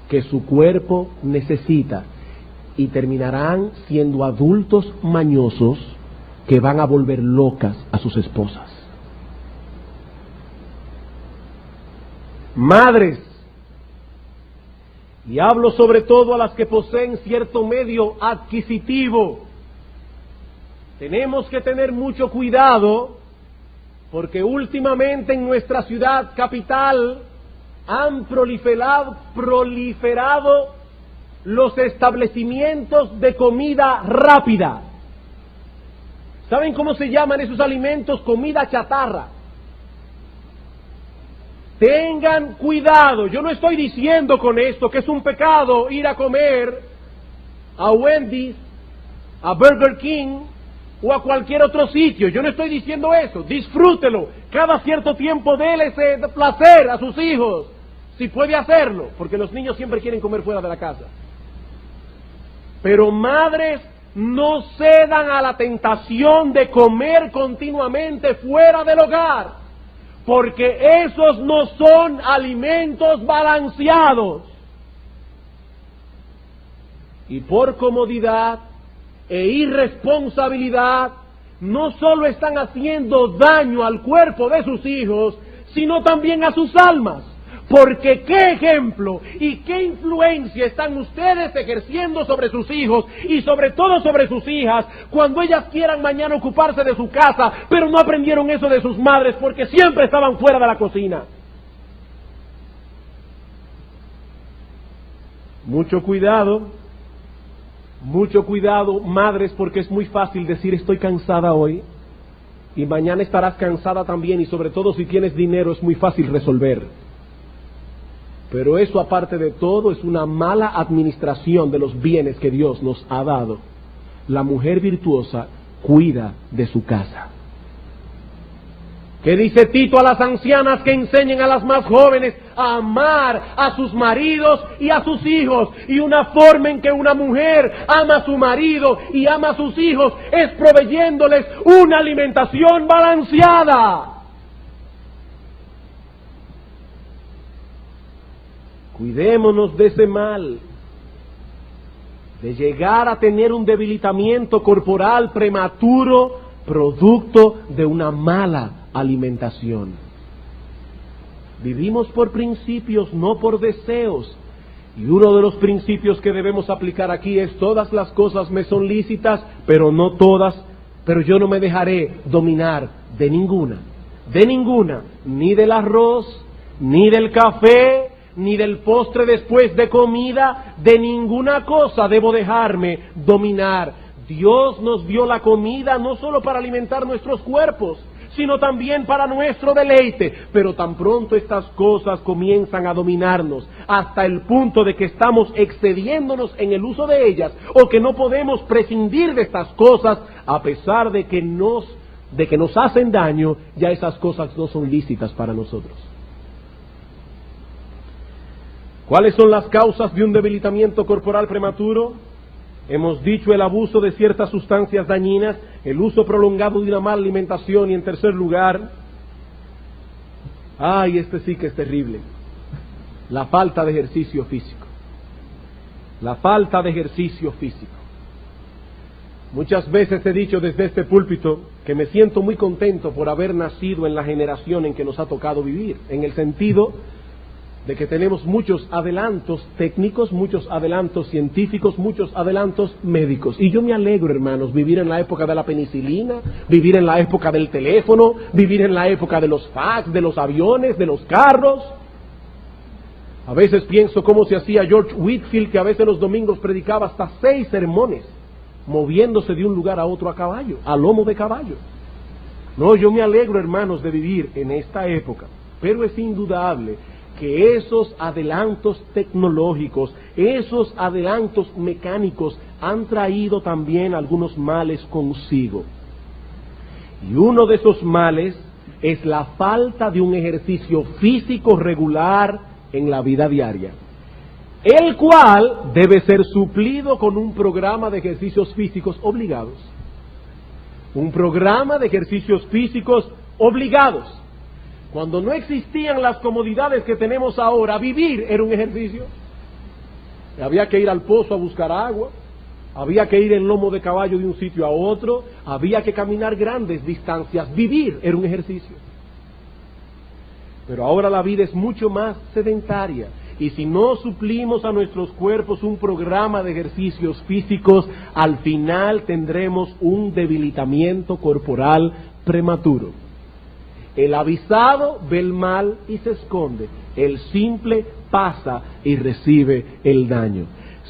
que su cuerpo necesita, y terminarán siendo adultos mañosos que van a volver locas a sus esposas. Madres, y hablo sobre todo a las que poseen cierto medio adquisitivo, tenemos que tener mucho cuidado, porque últimamente en nuestra ciudad capital han proliferado los establecimientos de comida rápida. ¿Saben cómo se llaman esos alimentos? Comida chatarra. Tengan cuidado. Yo no estoy diciendo con esto que es un pecado ir a comer a Wendy's, a Burger King o a cualquier otro sitio. Yo no estoy diciendo eso. Disfrútelo. Cada cierto tiempo déle ese placer a sus hijos, si puede hacerlo, porque los niños siempre quieren comer fuera de la casa. Pero madres, no cedan a la tentación de comer continuamente fuera del hogar, porque esos no son alimentos balanceados. Y por comodidad e irresponsabilidad, no solo están haciendo daño al cuerpo de sus hijos, sino también a sus almas. Porque qué ejemplo y qué influencia están ustedes ejerciendo sobre sus hijos y sobre todo sobre sus hijas cuando ellas quieran mañana ocuparse de su casa, pero no aprendieron eso de sus madres porque siempre estaban fuera de la cocina. mucho cuidado, madres, porque es muy fácil decir estoy cansada hoy y mañana estarás cansada también, y sobre todo si tienes dinero es muy fácil resolver. Pero eso, aparte de todo, es una mala administración de los bienes que Dios nos ha dado. La mujer virtuosa cuida de su casa. ¿Qué dice Tito a las ancianas? Que enseñen a las más jóvenes a amar a sus maridos y a sus hijos. Y una forma en que una mujer ama a su marido y ama a sus hijos es proveyéndoles una alimentación balanceada. Cuidémonos de ese mal, de llegar a tener un debilitamiento corporal prematuro producto de una mala alimentación. Vivimos por principios, no por deseos. Y uno de los principios que debemos aplicar aquí es: todas las cosas me son lícitas, pero no todas, pero yo no me dejaré dominar de ninguna, ni del arroz, ni del café, ni del postre después de comida, de ninguna cosa debo dejarme dominar. Dios nos dio la comida no solo para alimentar nuestros cuerpos, sino también para nuestro deleite. Pero tan pronto estas cosas comienzan a dominarnos, hasta el punto de que estamos excediéndonos en el uso de ellas, o que no podemos prescindir de estas cosas, a pesar de que nos hacen daño, ya esas cosas no son lícitas para nosotros. ¿Cuáles son las causas de un debilitamiento corporal prematuro? Hemos dicho: el abuso de ciertas sustancias dañinas, el uso prolongado de una mala alimentación, y en tercer lugar, este sí que es terrible, la falta de ejercicio físico. La falta de ejercicio físico. Muchas veces he dicho desde este púlpito que me siento muy contento por haber nacido en la generación en que nos ha tocado vivir, en el sentido de que tenemos muchos adelantos técnicos, muchos adelantos científicos, muchos adelantos médicos. Y yo me alegro, hermanos, vivir en la época de la penicilina, vivir en la época del teléfono, vivir en la época de los fax, de los aviones, de los carros. A veces pienso cómo se hacía George Whitefield, que a veces los domingos predicaba hasta 6 sermones, moviéndose de un lugar a otro a caballo, a lomo de caballo. No, yo me alegro, hermanos, de vivir en esta época, pero es indudable que esos adelantos tecnológicos, esos adelantos mecánicos han traído también algunos males consigo. Y uno de esos males es la falta de un ejercicio físico regular en la vida diaria, el cual debe ser suplido con un programa de ejercicios físicos obligados. Un programa de ejercicios físicos obligados. Cuando no existían las comodidades que tenemos ahora, vivir era un ejercicio. Había que ir al pozo a buscar agua, había que ir en lomo de caballo de un sitio a otro, había que caminar grandes distancias. Vivir era un ejercicio. Pero ahora la vida es mucho más sedentaria, y si no suplimos a nuestros cuerpos un programa de ejercicios físicos, al final tendremos un debilitamiento corporal prematuro. El avisado ve el mal y se esconde. El simple pasa y recibe el daño.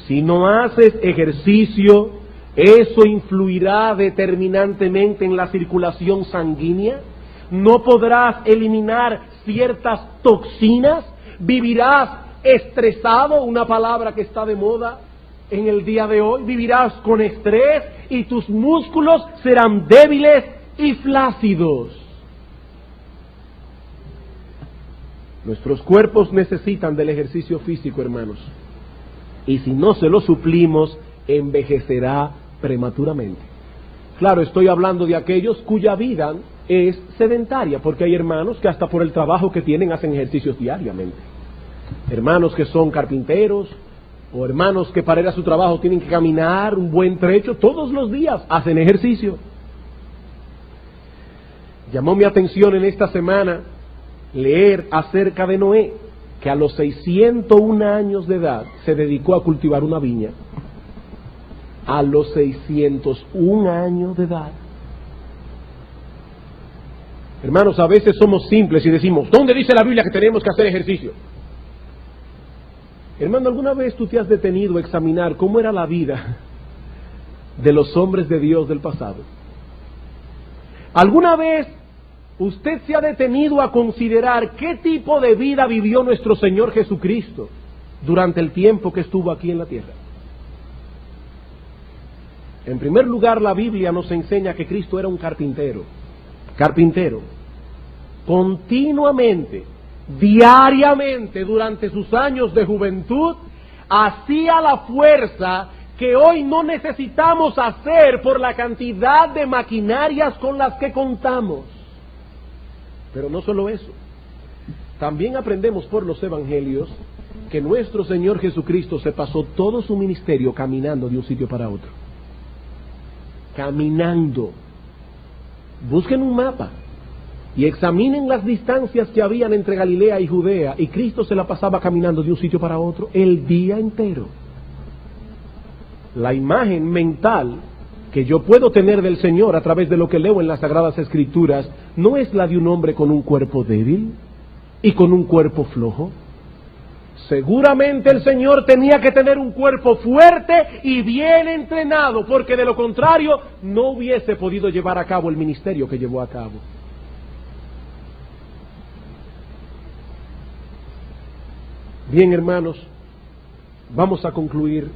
Si no haces ejercicio, eso influirá determinantemente en la circulación sanguínea. No podrás eliminar ciertas toxinas. Vivirás estresado, una palabra que está de moda en el día de hoy. Vivirás con estrés y tus músculos serán débiles y flácidos. Nuestros cuerpos necesitan del ejercicio físico, hermanos, y si no se lo suplimos, envejecerá prematuramente. Claro, estoy hablando de aquellos cuya vida es sedentaria, porque hay hermanos que hasta por el trabajo que tienen hacen ejercicios diariamente. Hermanos que son carpinteros, o hermanos que para ir a su trabajo tienen que caminar un buen trecho, todos los días hacen ejercicio. Llamó mi atención en esta semana leer acerca de Noé, que a los 601 años de edad se dedicó a cultivar una viña. A los 601 años de edad. Hermanos, a veces somos simples y decimos: ¿dónde dice la Biblia que tenemos que hacer ejercicio? Hermano, ¿alguna vez tú te has detenido a examinar cómo era la vida de los hombres de Dios del pasado? ¿Alguna vez usted se ha detenido a considerar qué tipo de vida vivió nuestro Señor Jesucristo durante el tiempo que estuvo aquí en la tierra? En primer lugar, la Biblia nos enseña que Cristo era un carpintero. Continuamente, diariamente, durante sus años de juventud, hacía la fuerza que hoy no necesitamos hacer por la cantidad de maquinarias con las que contamos. Pero no solo eso, también aprendemos por los evangelios que nuestro Señor Jesucristo se pasó todo su ministerio caminando de un sitio para otro. Caminando. Busquen un mapa y examinen las distancias que habían entre Galilea y Judea, y Cristo se la pasaba caminando de un sitio para otro el día entero. La imagen mental que yo puedo tener del Señor a través de lo que leo en las Sagradas Escrituras no es la de un hombre con un cuerpo débil y con un cuerpo flojo. Seguramente el Señor tenía que tener un cuerpo fuerte y bien entrenado, porque de lo contrario no hubiese podido llevar a cabo el ministerio que llevó a cabo. Bien, hermanos, vamos a concluir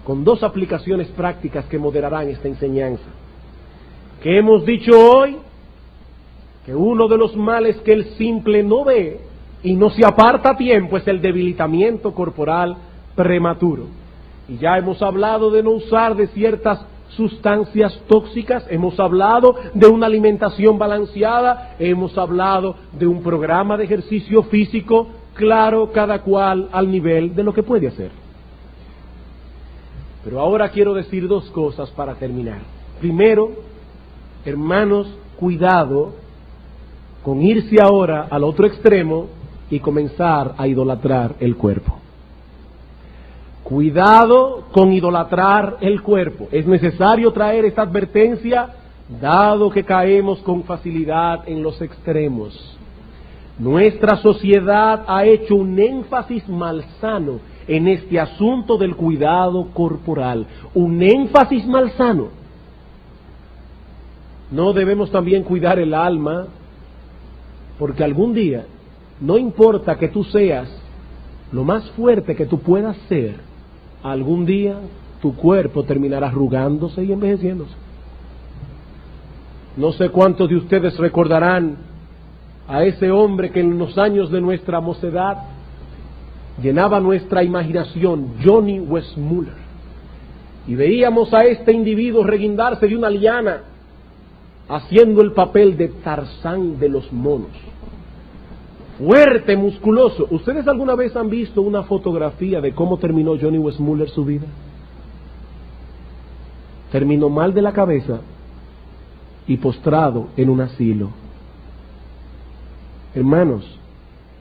con dos aplicaciones prácticas que moderarán esta enseñanza. Que hemos dicho hoy que uno de los males que el simple no ve y no se aparta a tiempo es el debilitamiento corporal prematuro. Y ya hemos hablado de no usar de ciertas sustancias tóxicas, hemos hablado de una alimentación balanceada, hemos hablado de un programa de ejercicio físico, claro, cada cual al nivel de lo que puede hacer. Pero ahora quiero decir dos cosas para terminar. Primero, hermanos, cuidado con irse ahora al otro extremo y comenzar a idolatrar el cuerpo. Cuidado con idolatrar el cuerpo. Es necesario traer esta advertencia, dado que caemos con facilidad en los extremos. Nuestra sociedad ha hecho un énfasis malsano en este asunto del cuidado corporal. Un énfasis malsano. No debemos también cuidar el alma, porque algún día, no importa que tú seas lo más fuerte que tú puedas ser, algún día tu cuerpo terminará arrugándose y envejeciéndose. No sé cuántos de ustedes recordarán a ese hombre que en los años de nuestra mocedad llenaba nuestra imaginación, Johnny Weissmuller, y veíamos a este individuo reguindarse de una liana haciendo el papel de Tarzán de los monos. Fuerte, musculoso. ¿Ustedes alguna vez han visto una fotografía de cómo terminó Johnny Weissmuller su vida? Terminó mal de la cabeza y postrado en un asilo. Hermanos,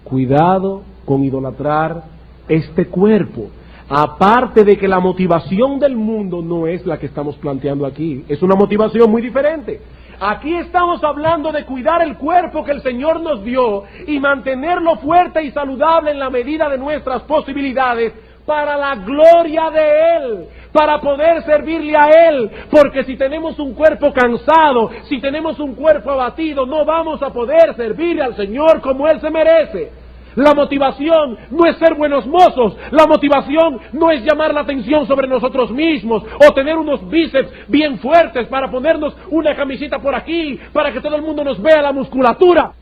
cuidado con idolatrar este cuerpo. Aparte de que la motivación del mundo no es la que estamos planteando aquí, es una motivación muy diferente. Aquí estamos hablando de cuidar el cuerpo que el Señor nos dio y mantenerlo fuerte y saludable en la medida de nuestras posibilidades para la gloria de Él, para poder servirle a Él, porque si tenemos un cuerpo cansado, si tenemos un cuerpo abatido, no vamos a poder servirle al Señor como Él se merece. La motivación no es ser buenos mozos, la motivación no es llamar la atención sobre nosotros mismos o tener unos bíceps bien fuertes para ponernos una camisita por aquí, para que todo el mundo nos vea la musculatura.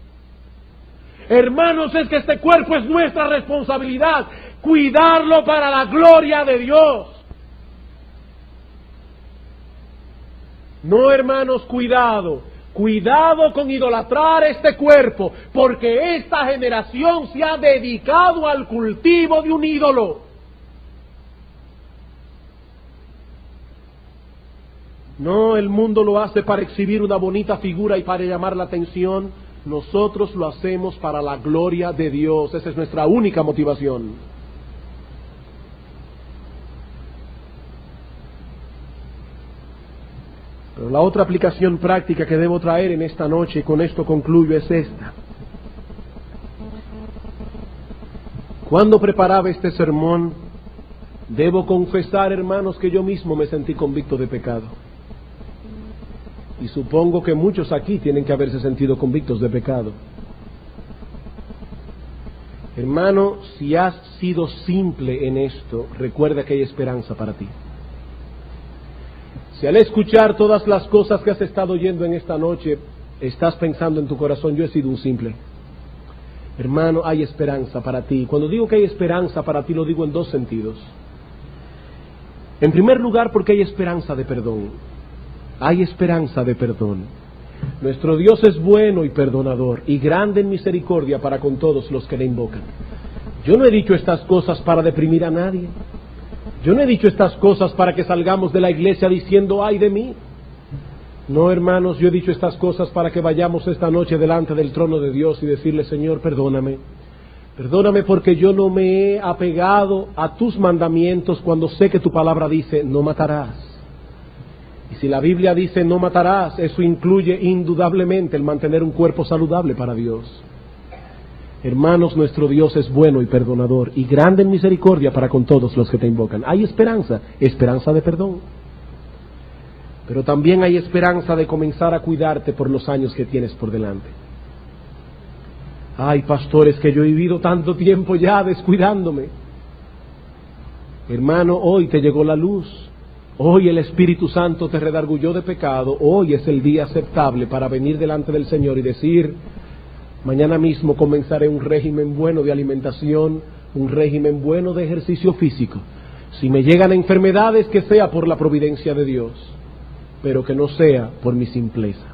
Hermanos, es que este cuerpo es nuestra responsabilidad, cuidarlo para la gloria de Dios. No, hermanos, cuidado con idolatrar este cuerpo, porque esta generación se ha dedicado al cultivo de un ídolo. No, el mundo lo hace para exhibir una bonita figura y para llamar la atención. Nosotros lo hacemos para la gloria de Dios. Esa es nuestra única motivación. Pero la otra aplicación práctica que debo traer en esta noche, y con esto concluyo, es esta. Cuando preparaba este sermón, debo confesar, hermanos, que yo mismo me sentí convicto de pecado. Y supongo que muchos aquí tienen que haberse sentido convictos de pecado. Hermano, si has sido simple en esto, recuerda que hay esperanza para ti. Si al escuchar todas las cosas que has estado oyendo en esta noche, estás pensando en tu corazón, yo he sido un simple. Hermano, hay esperanza para ti. Cuando digo que hay esperanza para ti, lo digo en dos sentidos. En primer lugar, porque hay esperanza de perdón. Hay esperanza de perdón. Nuestro Dios es bueno y perdonador, y grande en misericordia para con todos los que le invocan. Yo no he dicho estas cosas para deprimir a nadie. Yo no he dicho estas cosas para que salgamos de la iglesia diciendo, ¡ay de mí! No, hermanos, yo he dicho estas cosas para que vayamos esta noche delante del trono de Dios y decirle, Señor, perdóname. Perdóname porque yo no me he apegado a tus mandamientos cuando sé que tu palabra dice, no matarás. Y si la Biblia dice, no matarás, eso incluye indudablemente el mantener un cuerpo saludable para Dios. Hermanos, nuestro Dios es bueno y perdonador, y grande en misericordia para con todos los que te invocan. Hay esperanza, esperanza de perdón. Pero también hay esperanza de comenzar a cuidarte por los años que tienes por delante. Ay, pastores, que yo he vivido tanto tiempo ya descuidándome. Hermano, hoy te llegó la luz. Hoy el Espíritu Santo te redarguyó de pecado. Hoy es el día aceptable para venir delante del Señor y decir, mañana mismo comenzaré un régimen bueno de alimentación, un régimen bueno de ejercicio físico. Si me llegan enfermedades, que sea por la providencia de Dios, pero que no sea por mi simpleza.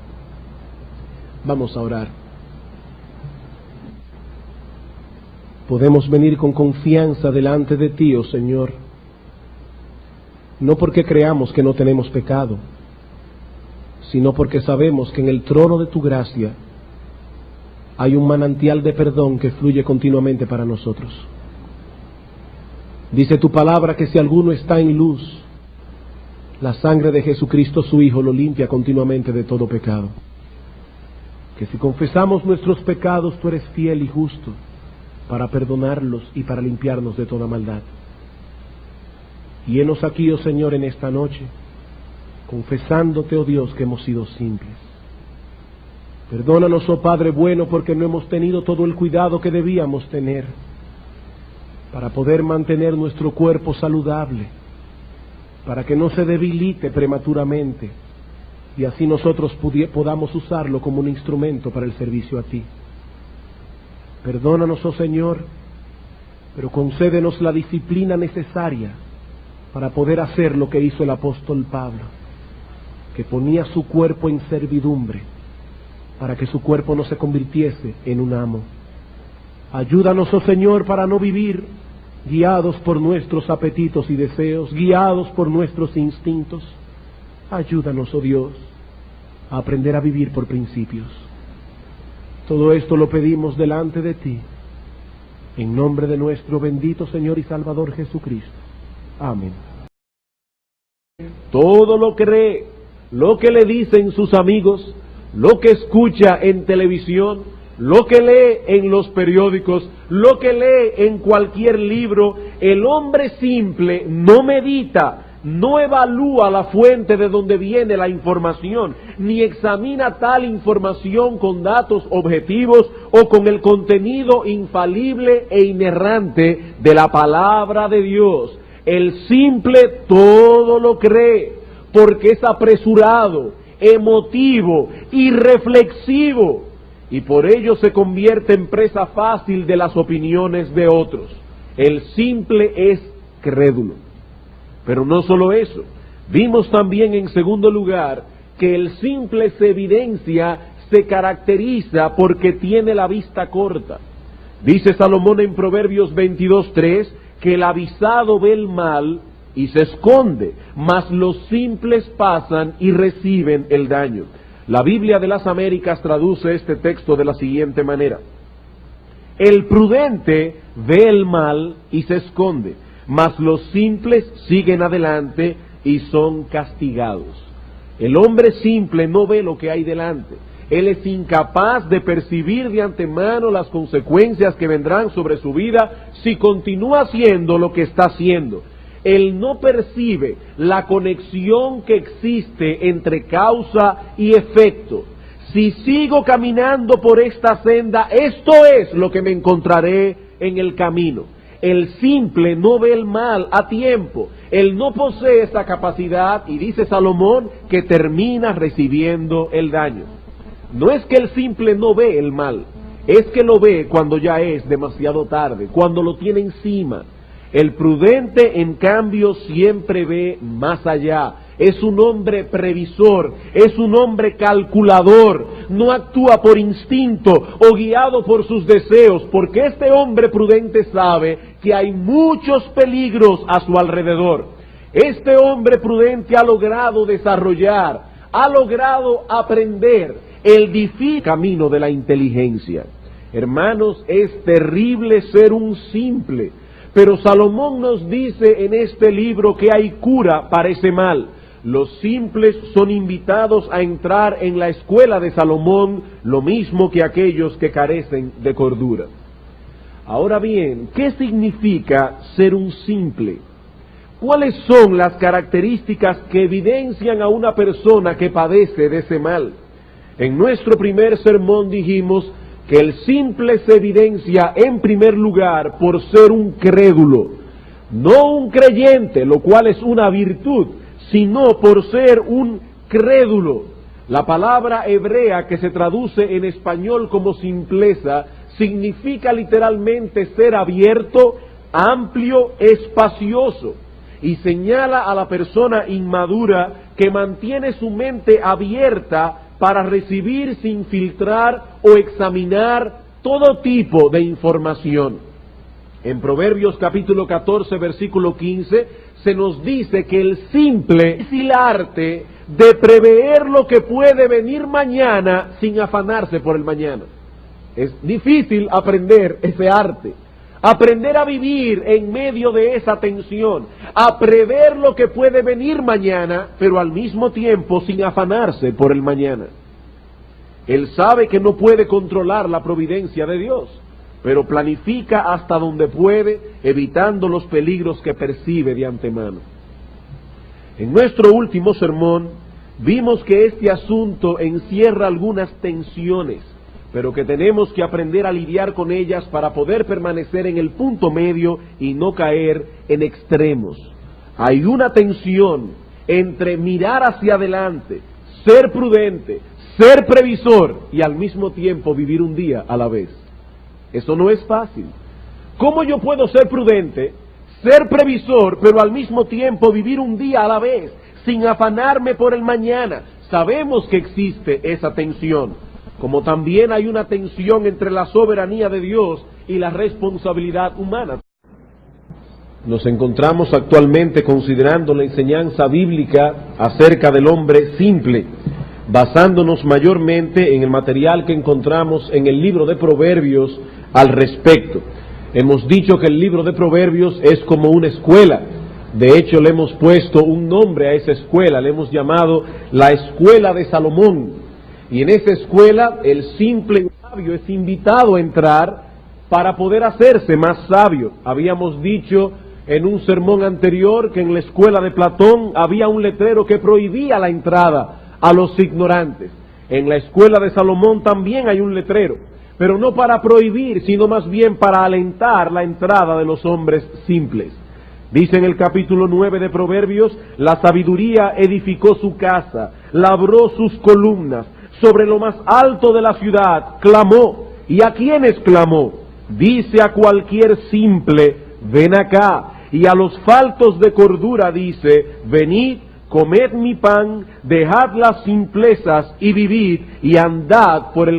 Vamos a orar. Podemos venir con confianza delante de ti, oh Señor, no porque creamos que no tenemos pecado, sino porque sabemos que en el trono de tu gracia hay un manantial de perdón que fluye continuamente para nosotros. Dice tu palabra que si alguno está en luz, la sangre de Jesucristo su Hijo lo limpia continuamente de todo pecado. Que si confesamos nuestros pecados, tú eres fiel y justo para perdonarlos y para limpiarnos de toda maldad. Y henos aquí, oh Señor, en esta noche, confesándote, oh Dios, que hemos sido simples. Perdónanos, oh Padre bueno, porque no hemos tenido todo el cuidado que debíamos tener para poder mantener nuestro cuerpo saludable, para que no se debilite prematuramente y así nosotros podamos usarlo como un instrumento para el servicio a ti. Perdónanos, oh Señor, pero concédenos la disciplina necesaria para poder hacer lo que hizo el apóstol Pablo, que ponía su cuerpo en servidumbre para que su cuerpo no se convirtiese en un amo. Ayúdanos, oh Señor, para no vivir guiados por nuestros apetitos y deseos, guiados por nuestros instintos. Ayúdanos, oh Dios, a aprender a vivir por principios. Todo esto lo pedimos delante de ti, en nombre de nuestro bendito Señor y Salvador Jesucristo. Amén. Todo lo cree, lo que le dicen sus amigos, lo que escucha en televisión, lo que lee en los periódicos, lo que lee en cualquier libro, el hombre simple no medita, no evalúa la fuente de donde viene la información, ni examina tal información con datos objetivos o con el contenido infalible e inerrante de la palabra de Dios. El simple todo lo cree, porque es apresurado, emotivo, irreflexivo, y por ello se convierte en presa fácil de las opiniones de otros. El simple es crédulo. Pero no solo eso, vimos también en segundo lugar que el simple se caracteriza porque tiene la vista corta. Dice Salomón en Proverbios 22:3 que el avisado ve el mal y se esconde, mas los simples pasan y reciben el daño. La Biblia de las Américas traduce este texto de la siguiente manera: el prudente ve el mal y se esconde, mas los simples siguen adelante y son castigados. El hombre simple no ve lo que hay delante. Él es incapaz de percibir de antemano las consecuencias que vendrán sobre su vida si continúa haciendo lo que está haciendo. Él no percibe la conexión que existe entre causa y efecto. Si sigo caminando por esta senda, esto es lo que me encontraré en el camino. El simple no ve el mal a tiempo. Él no posee esta capacidad y dice Salomón que termina recibiendo el daño. No es que el simple no ve el mal, es que lo ve cuando ya es demasiado tarde, cuando lo tiene encima. El prudente, en cambio, siempre ve más allá. Es un hombre previsor, es un hombre calculador, no actúa por instinto o guiado por sus deseos, porque este hombre prudente sabe que hay muchos peligros a su alrededor. Este hombre prudente ha logrado desarrollar, ha logrado aprender el difícil camino de la inteligencia. Hermanos, es terrible ser un simple, pero Salomón nos dice en este libro que hay cura para ese mal. Los simples son invitados a entrar en la escuela de Salomón, lo mismo que aquellos que carecen de cordura. Ahora bien, ¿qué significa ser un simple? ¿Cuáles son las características que evidencian a una persona que padece de ese mal? En nuestro primer sermón dijimos que el simple se evidencia en primer lugar por ser un crédulo, no un creyente, lo cual es una virtud, sino por ser un crédulo. La palabra hebrea que se traduce en español como simpleza significa literalmente ser abierto, amplio, espacioso, y señala a la persona inmadura que mantiene su mente abierta para recibir sin filtrar o examinar todo tipo de información. En Proverbios capítulo 14, versículo 15, se nos dice que el simple es el arte de prever lo que puede venir mañana sin afanarse por el mañana. Es difícil aprender ese arte, aprender a vivir en medio de esa tensión, a prever lo que puede venir mañana, pero al mismo tiempo sin afanarse por el mañana. Él sabe que no puede controlar la providencia de Dios, pero planifica hasta donde puede, evitando los peligros que percibe de antemano. En nuestro último sermón, vimos que este asunto encierra algunas tensiones, pero que tenemos que aprender a lidiar con ellas para poder permanecer en el punto medio y no caer en extremos. Hay una tensión entre mirar hacia adelante, ser prudente, ser previsor y al mismo tiempo vivir un día a la vez. Eso no es fácil. ¿Cómo yo puedo ser prudente, ser previsor, pero al mismo tiempo vivir un día a la vez, sin afanarme por el mañana? Sabemos que existe esa tensión, como también hay una tensión entre la soberanía de Dios y la responsabilidad humana. Nos encontramos actualmente considerando la enseñanza bíblica acerca del hombre simple, basándonos mayormente en el material que encontramos en el libro de Proverbios al respecto. Hemos dicho que el libro de Proverbios es como una escuela. De hecho, le hemos puesto un nombre a esa escuela, le hemos llamado la escuela de Salomón. Y en esa escuela el simple sabio es invitado a entrar para poder hacerse más sabio. Habíamos dicho en un sermón anterior que en la escuela de Platón había un letrero que prohibía la entrada a los ignorantes. En la escuela de Salomón también hay un letrero, pero no para prohibir, sino más bien para alentar la entrada de los hombres simples. Dice en el capítulo 9 de Proverbios: la sabiduría edificó su casa, labró sus columnas, sobre lo más alto de la ciudad clamó. ¿Y a quiénes clamó? Dice a cualquier simple: ven acá. Y a los faltos de cordura dice: venid, comed mi pan, dejad las simplezas y vivid, y andad por el